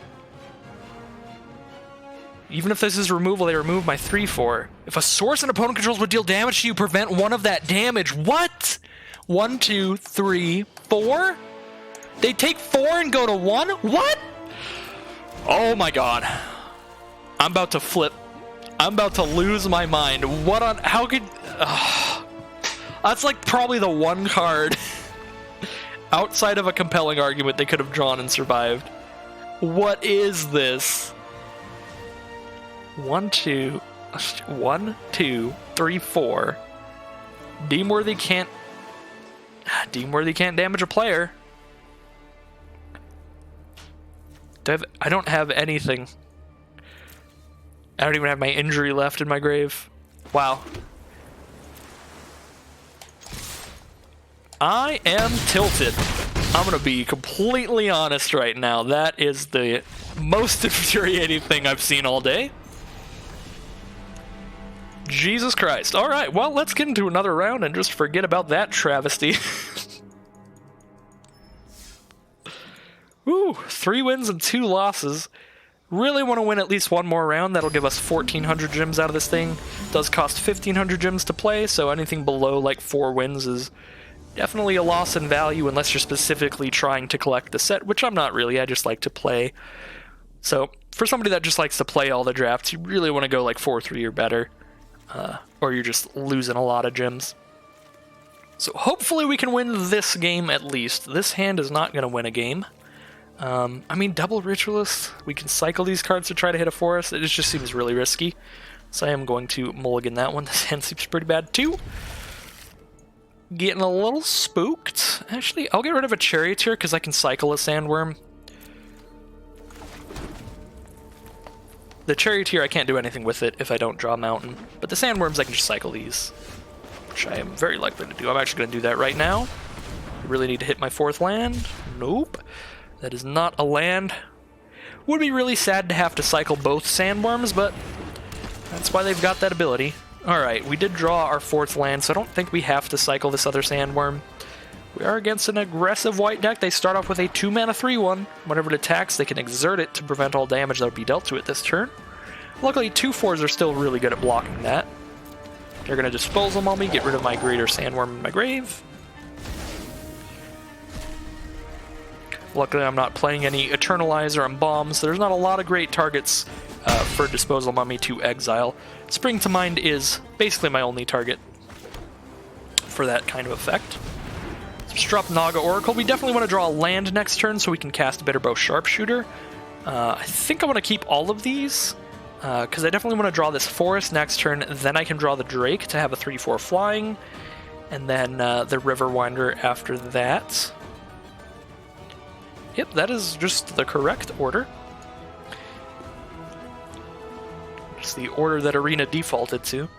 Even if this is removal, they remove my 3/4. If a source an opponent controls would deal damage to you, prevent 1 of that damage. What? 1, 2, 3, 4? They take 4 and go to 1? What? Oh my god. I'm about to flip. I'm about to lose my mind. What on... How could... That's like probably the 1 card outside of a compelling argument they could have drawn and survived. What is this? 1, 2, 3, 4. Deem Worthy can't damage a player. I don't have anything. I don't even have my injury left in my grave. Wow. I am tilted. I'm gonna be completely honest right now. That is the most infuriating thing I've seen all day. Jesus Christ. Alright, well, let's get into another round and just forget about that travesty. Ooh, 3 wins and 2 losses. Really want to win at least one more round. That'll give us 1,400 gems out of this thing. It does cost 1,500 gems to play, so anything below like 4 wins is definitely a loss in value unless you're specifically trying to collect the set, which I'm not really. I just like to play. So for somebody that just likes to play all the drafts, you really want to go like 4-3 or better, or you're just losing a lot of gems. So hopefully we can win this game at least. This hand is not going to win a game. I mean, double Ritualist, we can cycle these cards to try to hit a forest. It just seems really risky. So I am going to mulligan that one. This hand seems pretty bad too. Getting a little spooked. Actually, I'll get rid of a Charioteer because I can cycle a Sandworm. The Charioteer, I can't do anything with it if I don't draw a Mountain. But the Sandworms, I can just cycle these, which I am very likely to do. I'm actually going to do that right now. I really need to hit my 4th land. Nope. That is not a land. Would be really sad to have to cycle both Sandworms, but that's why they've got that ability. Alright, we did draw our 4th land, so I don't think we have to cycle this other Sandworm. We are against an aggressive white deck. They start off with a 2-mana 3-1. Whenever it attacks, they can exert it to prevent all damage that would be dealt to it this turn. Luckily, 2/4s are still really good at blocking that. They're going to dispose them on me, get rid of my Greater Sandworm in my grave. Luckily, I'm not playing any Eternalizer and Bombs, so there's not a lot of great targets for Disposal Mummy to exile. Spring to Mind is basically my only target for that kind of effect. Let's drop Naga Oracle. We definitely want to draw a land next turn so we can cast Bitterbow Sharpshooter. I think I want to keep all of these, because I definitely want to draw this forest next turn, then I can draw the Drake to have a 3/4 flying, and then the Riverwinder after that. Yep, that is just the correct order. Just the order that Arena defaulted to.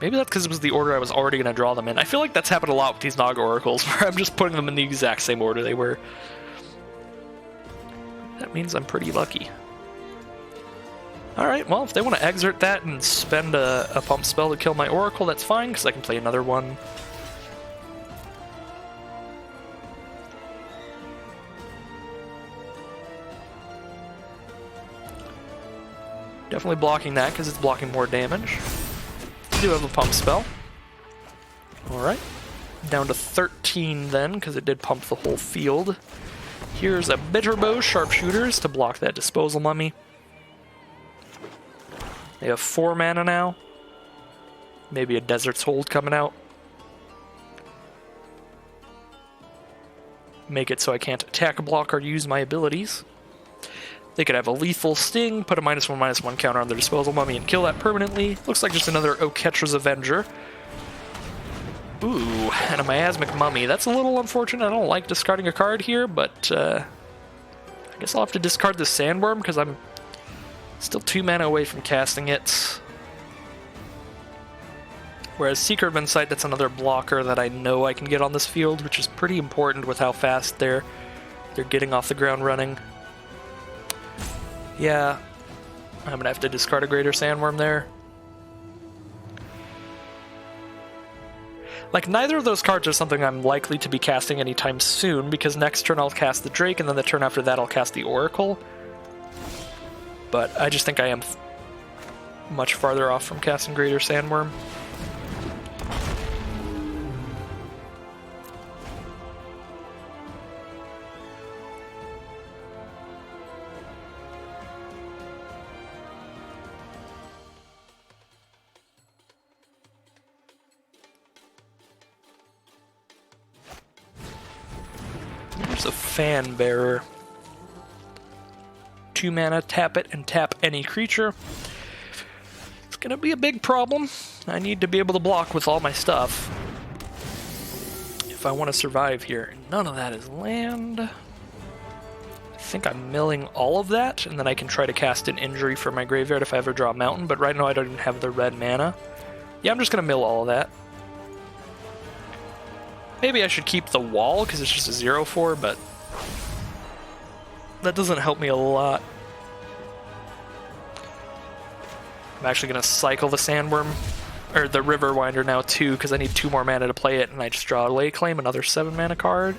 Maybe that's because it was the order I was already going to draw them in. I feel like that's happened a lot with these Naga Oracles, where I'm just putting them in the exact same order they were. That means I'm pretty lucky. Alright, well, if they want to exert that and spend a pump spell to kill my Oracle, that's fine, because I can play another one. Definitely blocking that because it's blocking more damage. I do have a pump spell. Alright. Down to 13 then, because it did pump the whole field. Here's a Bitterbow Sharpshooters to block that Disposal Mummy. They have 4 mana now. Maybe a Desert's Hold coming out. Make it so I can't attack, block, or use my abilities. They could have a Lethal Sting, put a -1/-1 counter on their Disposal Mummy and kill that permanently. Looks like just another Oketra's Avenger. Ooh, and a Miasmic Mummy. That's a little unfortunate. I don't like discarding a card here, but I guess I'll have to discard the Sandworm because I'm still 2 mana away from casting it. Whereas Secret of Insight, that's another blocker that I know I can get on this field, which is pretty important with how fast they're getting off the ground running. Yeah, I'm going to have to discard a Greater Sandworm there. Like, neither of those cards are something I'm likely to be casting anytime soon, because next turn I'll cast the Drake, and then the turn after that I'll cast the Oracle. But I just think I am much farther off from casting Greater Sandworm. There's a Fan Bearer. 2 mana, tap it, and tap any creature. It's gonna be a big problem. I need to be able to block with all my stuff if I want to survive here. None of that is land. I think I'm milling all of that, and then I can try to cast an Injury for my graveyard if I ever draw a Mountain, but right now I don't even have the red mana. Yeah, I'm just gonna mill all of that. Maybe I should keep the Wall, because it's just a 0/4, but that doesn't help me a lot. I'm actually going to cycle the Sandworm, or the River Winder now too, because I need 2 more mana to play it, and I just draw a Lay Claim, another 7 mana card.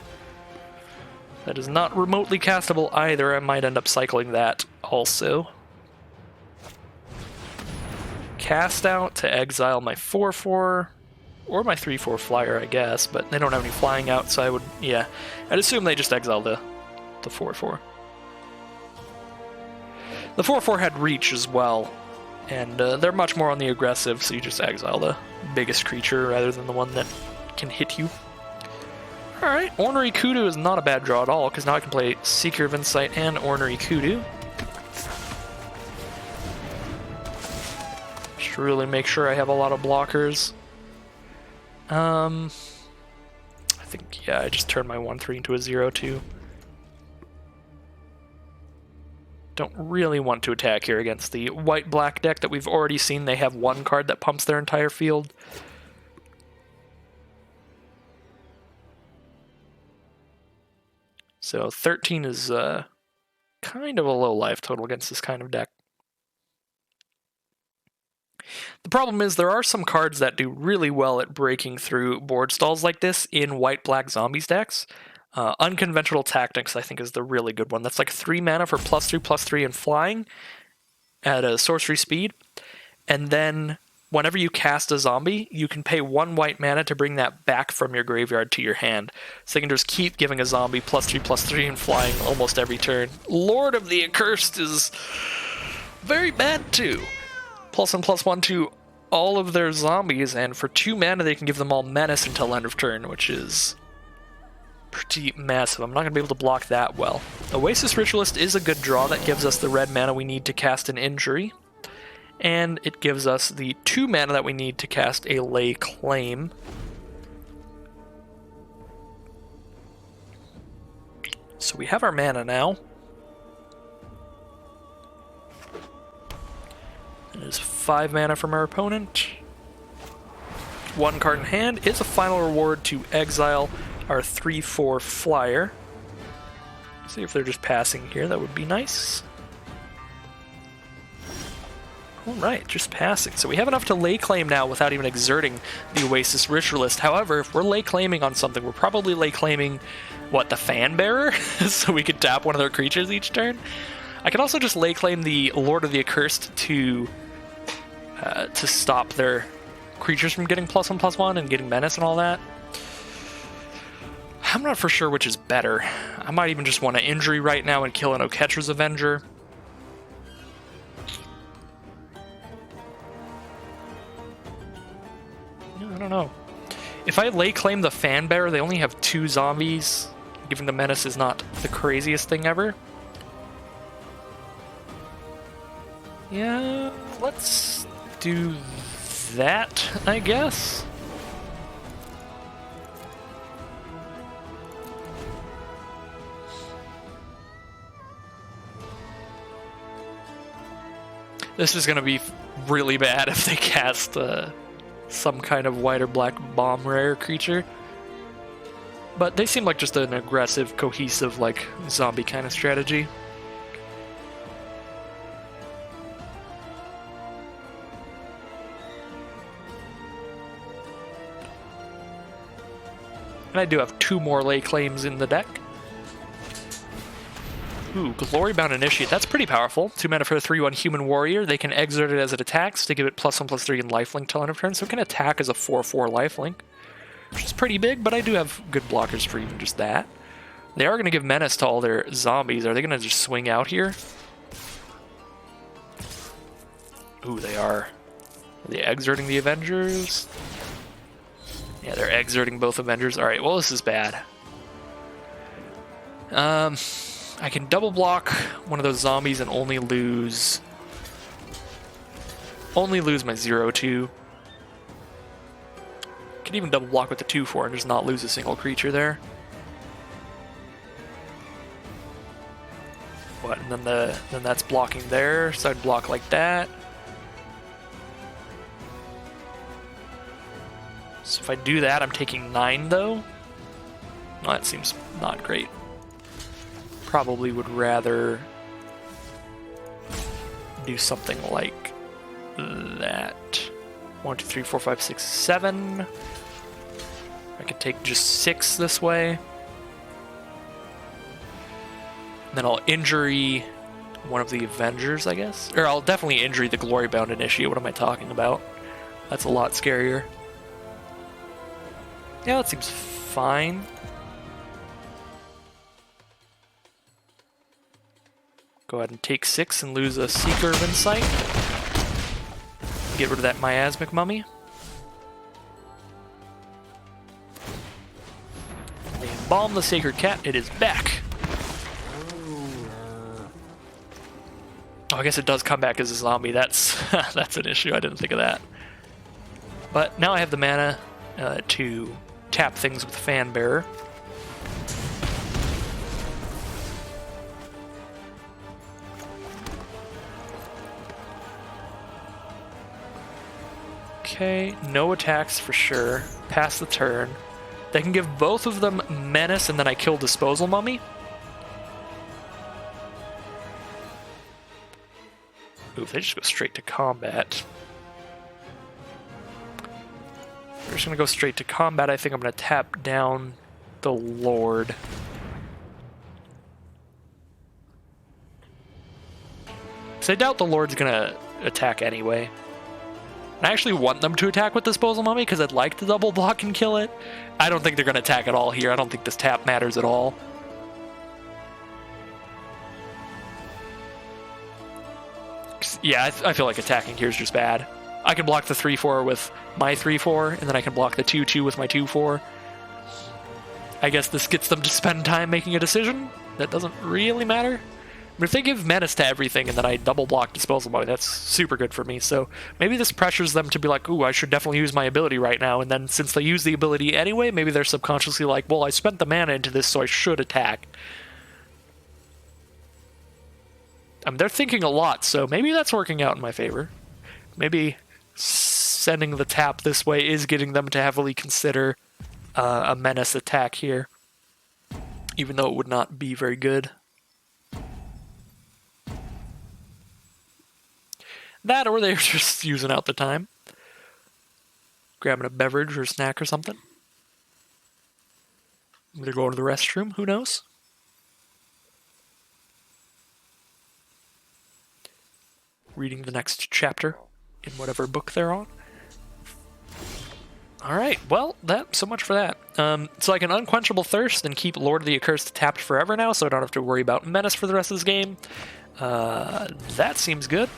That is not remotely castable either. I might end up cycling that also. Cast out to exile my 4/4, or my 3/4 flyer, I guess, but they don't have any flying out, so I would, yeah. I'd assume they just exile the 4/4. The 4/4 had reach as well, and they're much more on the aggressive, so you just exile the biggest creature rather than the one that can hit you. Alright, Ornery Kudu is not a bad draw at all, because now I can play Seeker of Insight and Ornery Kudu. Just really make sure I have a lot of blockers. I think, yeah, I just turned my 1/3 into a 0/2. Don't really want to attack here against the white-black deck that we've already seen. They have 1 card that pumps their entire field. So 13 is kind of a low life total against this kind of deck. The problem is there are some cards that do really well at breaking through board stalls like this in white-black zombies decks. Unconventional Tactics, I think, is the really good one. That's like 3 mana for +3/+3 and flying at a sorcery speed. And then whenever you cast a zombie, you can pay 1 white mana to bring that back from your graveyard to your hand. So you can just keep giving a zombie +3/+3 and flying almost every turn. Lord of the Accursed is very bad too. +1/+1 to all of their zombies, and for 2 mana they can give them all menace until end of turn, which is pretty massive. I'm not going to be able to block that well. Oasis Ritualist is a good draw that gives us the red mana we need to cast an Injury. And it gives us the 2 mana that we need to cast a Lay Claim. So we have our mana now. It is 5 mana from our opponent. 1 card in hand is a final reward to exile our 3/4 flyer. See if they're just passing here, that would be nice. Alright, just passing. So we have enough to lay claim now without even exerting the Oasis Ritualist. However, if we're lay claiming on something, we're probably lay claiming, what, the Fanbearer? So we could tap one of their creatures each turn? I could also just lay claim the Lord of the Accursed to stop their creatures from getting +1/+1 and getting menace and all that. I'm not for sure which is better. I might even just want to Injury right now and kill an Oketra's Avenger. I don't know. If I lay claim the Fanbearer, they only have 2 zombies. Giving the menace is not the craziest thing ever. Yeah, let's do that, I guess. This is going to be really bad if they cast some kind of white or black bomb rare creature. But they seem like just an aggressive, cohesive, like, zombie kind of strategy. And I do have 2 more lay claims in the deck. Ooh, Glorybound Initiate. That's pretty powerful. 2 mana for a 3/1 Human Warrior. They can exert it as it attacks to give it +1/+3 and lifelink till end of turn, so it can attack as a 4/4 lifelink, which is pretty big, but I do have good blockers for even just that. They are going to give menace to all their zombies. Are they going to just swing out here? Ooh, they are. Are they exerting the Avengers? Yeah, they're exerting both Avengers. Alright, well, this is bad. I can double block one of those zombies and only lose my 0/2. Can even double block with the 2/4 and just not lose a single creature there. What? And then that's blocking there, so I'd block like that. So if I do that, I'm taking 9 though. Well, that seems not great. Probably would rather do something like that. 1, 2, 3, 4, 5, 6, 7. I could take just 6 this way. Then I'll injury one of the Avengers, I guess. Or I'll definitely injury the Glory-Bound Initiate. What am I talking about? That's a lot scarier. Yeah, that seems fine. Go ahead and take 6 and lose a Seeker of Insight. Get rid of that Miasmic Mummy. And Embalm the Sacred Cat. It is back. Oh, I guess it does come back as a zombie. That's that's an issue. I didn't think of that. But now I have the mana to tap things with Fan Bearer. Okay, no attacks for sure. Pass the turn. They can give both of them Menace, and then I kill Disposal Mummy. Ooh, if they just go straight to combat. We're just going to go straight to combat. I think I'm going to tap down the Lord. Because I doubt the Lord's going to attack anyway. I actually want them to attack with Disposal Mummy because I'd like to double block and kill it. I don't think they're going to attack at all here. I don't think this tap matters at all. Yeah, I feel like attacking here is just bad. I can block the 3-4 with my 3-4, and then I can block the 2-2 with my 2-4. I guess this gets them to spend time making a decision. That doesn't really matter. But if they give Menace to everything and then I double block Disposal Mummy, that's super good for me. So maybe this pressures them to be like, ooh, I should definitely use my ability right now. And then since they use the ability anyway, maybe they're subconsciously like, well, I spent the mana into this, so I should attack. They're thinking a lot, so maybe that's working out in my favor. Maybe sending the tap this way is getting them to heavily consider a Menace attack here. Even though it would not be very good. That, or they're just using out the time. Grabbing a beverage or a snack or something. They're going to the restroom, who knows? Reading the next chapter in whatever book they're on. Alright, well, so much for that. So I can Unquenchable Thirst and keep Lord of the Accursed tapped forever now, so I don't have to worry about Menace for the rest of this game. That seems good.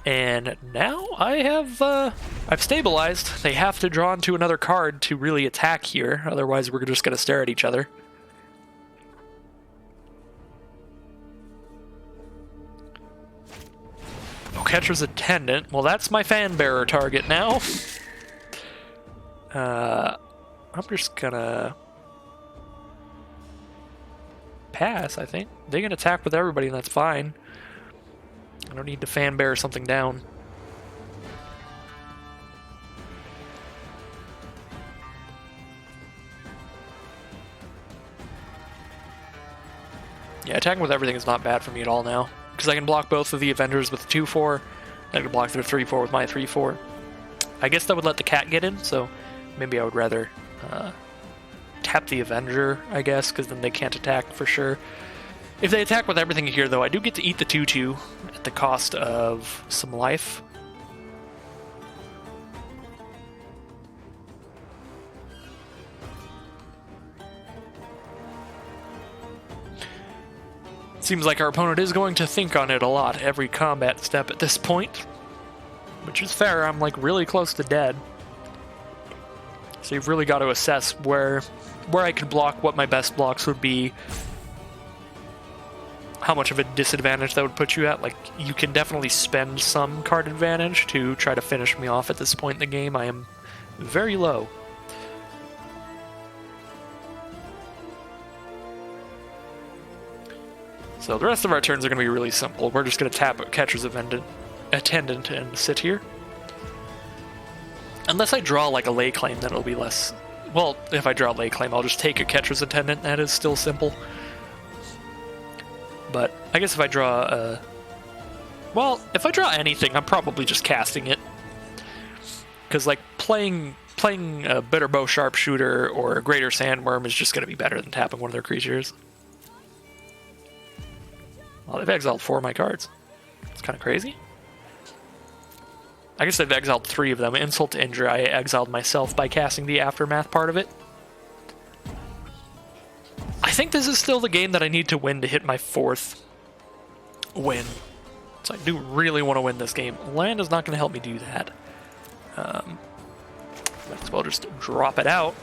And now I've stabilized. They have to draw into another card to really attack here, otherwise we're just going to stare at each other. Oh, Catcher's Attendant. Well, that's my Fan Bearer target now. I'm just gonna pass, I think. They can attack with everybody, and that's fine. I don't need to Fan Bearer something down. Yeah, attacking with everything is not bad for me at all now. Because I can block both of the Avengers with the 2-4. I can block their 3-4 with my 3-4. I guess that would let the cat get in, so maybe I would rather tap the Avenger, I guess, because then they can't attack for sure. If they attack with everything here, though, I do get to eat the 2-2 at the cost of some life. Seems like our opponent is going to think on it a lot every combat step at this point. Which is fair, I'm like really close to dead. So you've really got to assess where I could block, what my best blocks would be, how much of a disadvantage that would put you at. Like, you can definitely spend some card advantage to try to finish me off at this point in the game. I am very low. So the rest of our turns are going to be really simple. We're just going to tap Catcher's Attendant and sit here. Unless I draw like a Lay Claim, then it'll be less... Well, if I draw a Lay Claim, I'll just take a Catcher's Attendant. That is still simple. But I guess if I draw Well, if I draw anything, I'm probably just casting it. Because, like, playing a Bitterbow Sharpshooter or a Greater Sandworm is just going to be better than tapping one of their creatures. Well, they've exiled 4 of my cards. It's kind of crazy. I guess they've exiled 3 of them. Insult to injury, I exiled myself by casting the Aftermath part of it. I think this is still the game that I need to win to hit my 4th win. So I do really want to win this game. Land is not going to help me do that. Might as well just drop it out.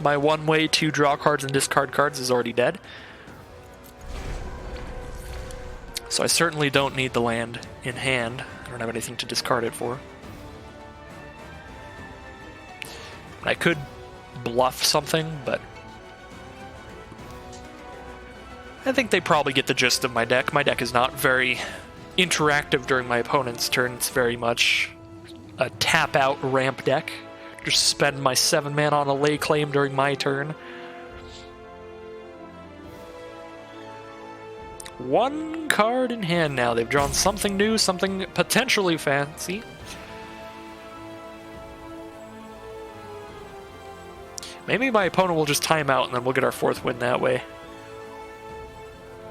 My one way to draw cards and discard cards is already dead. So I certainly don't need the land in hand. I don't have anything to discard it for. I could bluff something, but I think they probably get the gist of my deck. My deck is not very interactive during my opponent's turn. It's very much a tap-out ramp deck. Just spend my 7 mana on a lay claim during my turn. 1 card in hand now. They've drawn something new, something potentially fancy. Maybe my opponent will just time out and then we'll get our 4th win that way.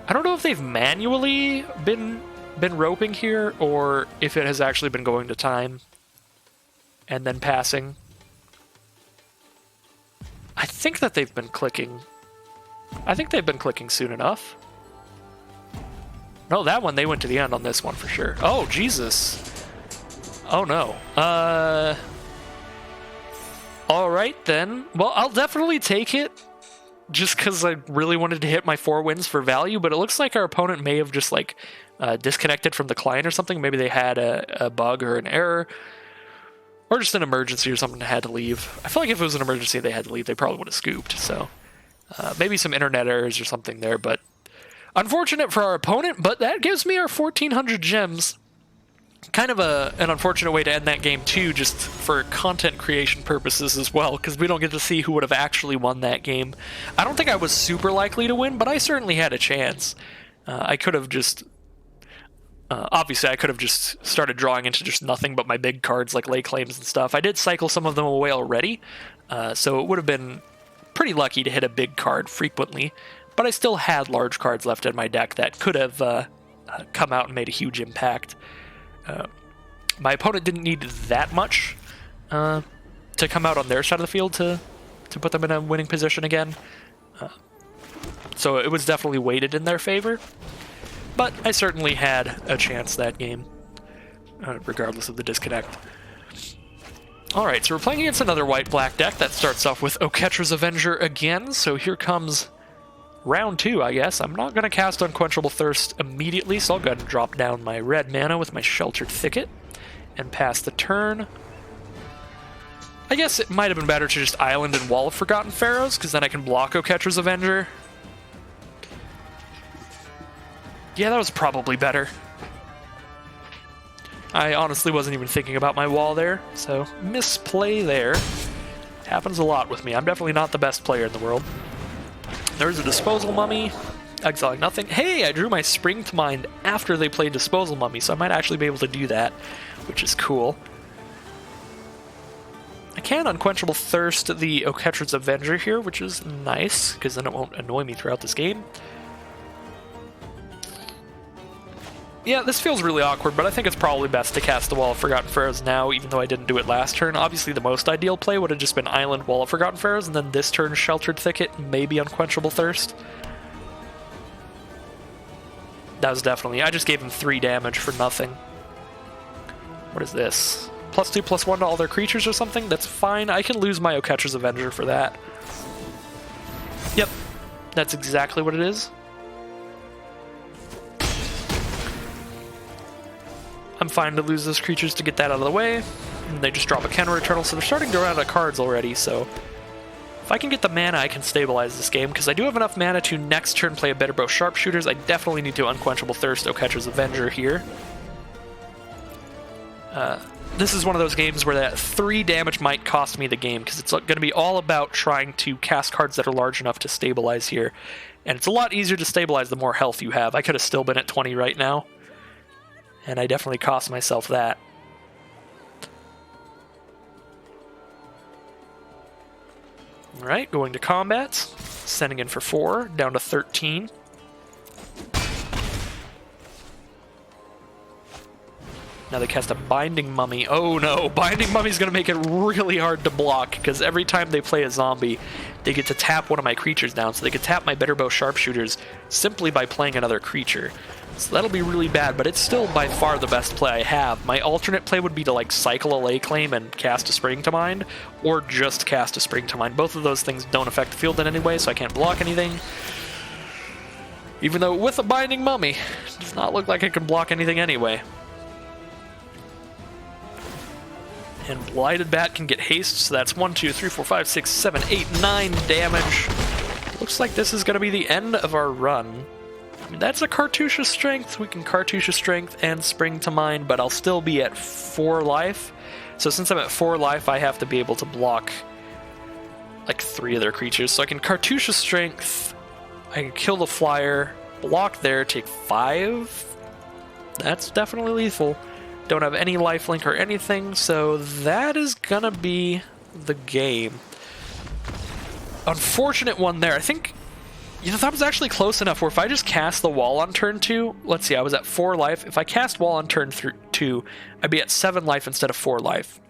I don't know if they've manually been roping here or if it has actually been going to time and then passing. I think that they've been clicking. I think they've been clicking soon enough. No, that one, they went to the end on this one for sure. Oh, Jesus. Oh, no. Alright, then. Well, I'll definitely take it, just because I really wanted to hit my 4 wins for value, but it looks like our opponent may have just, like, disconnected from the client or something. Maybe they had a bug or an error, or just an emergency or something that had to leave. I feel like if it was an emergency they had to leave, they probably would have scooped, so maybe some internet errors or something there, but unfortunate for our opponent, but that gives me our 1,400 gems. Kind of an unfortunate way to end that game, too, just for content creation purposes as well, because we don't get to see who would have actually won that game. I don't think I was super likely to win, but I certainly had a chance. I could have just... obviously, I could have just started drawing into just nothing but my big cards, like lay claims and stuff. I did cycle some of them away already, so it would have been pretty lucky to hit a big card frequently, but I still had large cards left in my deck that could have come out and made a huge impact. My opponent didn't need that much to come out on their side of the field to put them in a winning position again. So it was definitely weighted in their favor. But I certainly had a chance that game, regardless of the disconnect. Alright, so we're playing against another white-black deck that starts off with Oketra's Avenger again. So here comes round 2, I guess. I'm not going to cast Unquenchable Thirst immediately, so I'll go ahead and drop down my red mana with my Sheltered Thicket and pass the turn. I guess it might have been better to just Island and Wall of Forgotten Pharaohs, because then I can block Oketra's Avenger. Yeah, that was probably better. I honestly wasn't even thinking about my wall there, so misplay there. Happens a lot with me. I'm definitely not the best player in the world. There's a Disposal Mummy, exiling nothing. Hey, I drew my Spring to Mind after they played Disposal Mummy, so I might actually be able to do that, which is cool. I can Unquenchable Thirst the Oketra's Avenger here, which is nice, because then it won't annoy me throughout this game. Yeah, this feels really awkward, but I think it's probably best to cast the Wall of Forgotten Pharaohs now, even though I didn't do it last turn. Obviously, the most ideal play would have just been Island, Wall of Forgotten Pharaohs, and then this turn Sheltered Thicket, maybe Unquenchable Thirst. That was definitely... I just gave him 3 damage for nothing. What is this? +2/+1 to all their creatures or something? That's fine. I can lose my Oketra's Avenger for that. Yep. That's exactly what it is. I'm fine to lose those creatures to get that out of the way. And they just drop a Kenra Eternal, so they're starting to run out of cards already, so... If I can get the mana, I can stabilize this game, because I do have enough mana to next turn play a Bitterbow Sharpshooters. I definitely need to Unquenchable Thirst Oketra's Avenger here. This is one of those games where that 3 damage might cost me the game, because it's going to be all about trying to cast cards that are large enough to stabilize here. And it's a lot easier to stabilize the more health you have. I could have still been at 20 right now. And I definitely cost myself that. Alright, going to combat. Sending in for 4, down to 13. Now they cast a Binding Mummy. Oh no, Binding Mummy's gonna make it really hard to block, because every time they play a zombie, they get to tap one of my creatures down, so they can tap my Bitterbow Sharpshooters simply by playing another creature. So that'll be really bad, but it's still by far the best play I have. My alternate play would be to like cycle a Lay Claim and cast a Spring to Mind, or just cast a Spring to Mind. Both of those things don't affect the field in any way, so I can't block anything. Even though with a Binding Mummy, it does not look like I can block anything anyway. And Blighted Bat can get haste, so that's 1, 2, 3, 4, 5, 6, 7, 8, 9 damage. Looks like this is going to be the end of our run. I mean, that's a Cartouche's Strength. We can Cartouche's Strength and Spring to Mind, but I'll still be at 4 life. So since I'm at 4 life, I have to be able to block like 3 of their creatures. So I can Cartouche's Strength, I can kill the flyer, block there, take 5. That's definitely lethal. Don't have any lifelink or anything, so that is gonna be the game. Unfortunate one there. I think, you know, that was actually close enough where if I just cast the wall on turn 2, let's see, I was at 4 life. If I cast wall on turn 2, I'd be at 7 life instead of 4 life.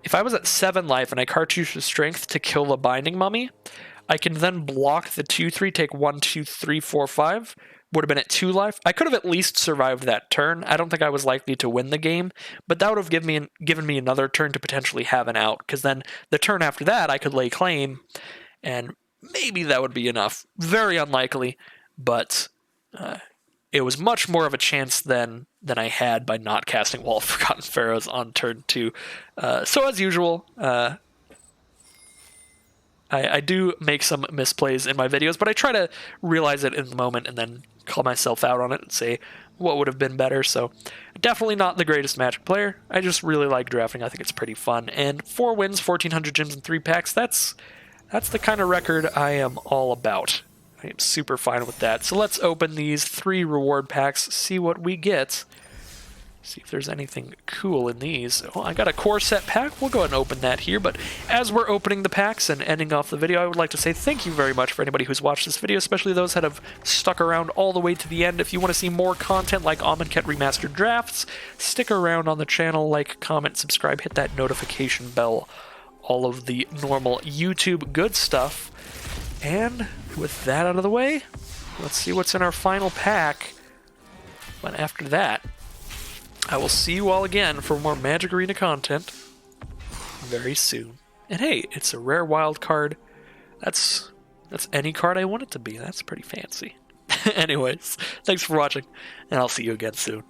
If I was at 7 life and I Cartouche Strength to kill the Binding Mummy, I can then block the 2/3, take 1, 2, 3, 4, 5. Would have been at 2 life. I could have at least survived that turn. I don't think I was likely to win the game, but that would have given me another turn to potentially have an out, because then the turn after that I could lay claim, and maybe that would be enough. Very unlikely, but it was much more of a chance than I had by not casting Wall of Forgotten Pharaohs on turn 2. So as usual, I do make some misplays in my videos, but I try to realize it in the moment and then call myself out on it and say what would have been better. So definitely not the greatest Magic player. I just really like drafting. I think it's pretty fun. And 4 wins, 1,400 gems in 3 packs, that's the kind of record I am all about. I am super fine with that. So let's open these 3 reward packs, see what we get. See if there's anything cool in these. Oh, I got a core set pack. We'll go ahead and open that here. But as we're opening the packs and ending off the video, I would like to say thank you very much for anybody who's watched this video, especially those that have stuck around all the way to the end. If you want to see more content like Amonkhet Remastered drafts, stick around on the channel, like, comment, subscribe, hit that notification bell, all of the normal YouTube good stuff. And with that out of the way, let's see what's in our final pack. But after that, I will see you all again for more Magic Arena content very soon. And hey, it's a rare wild card. That's any card I want it to be. That's pretty fancy. Anyways, thanks for watching, and I'll see you again soon.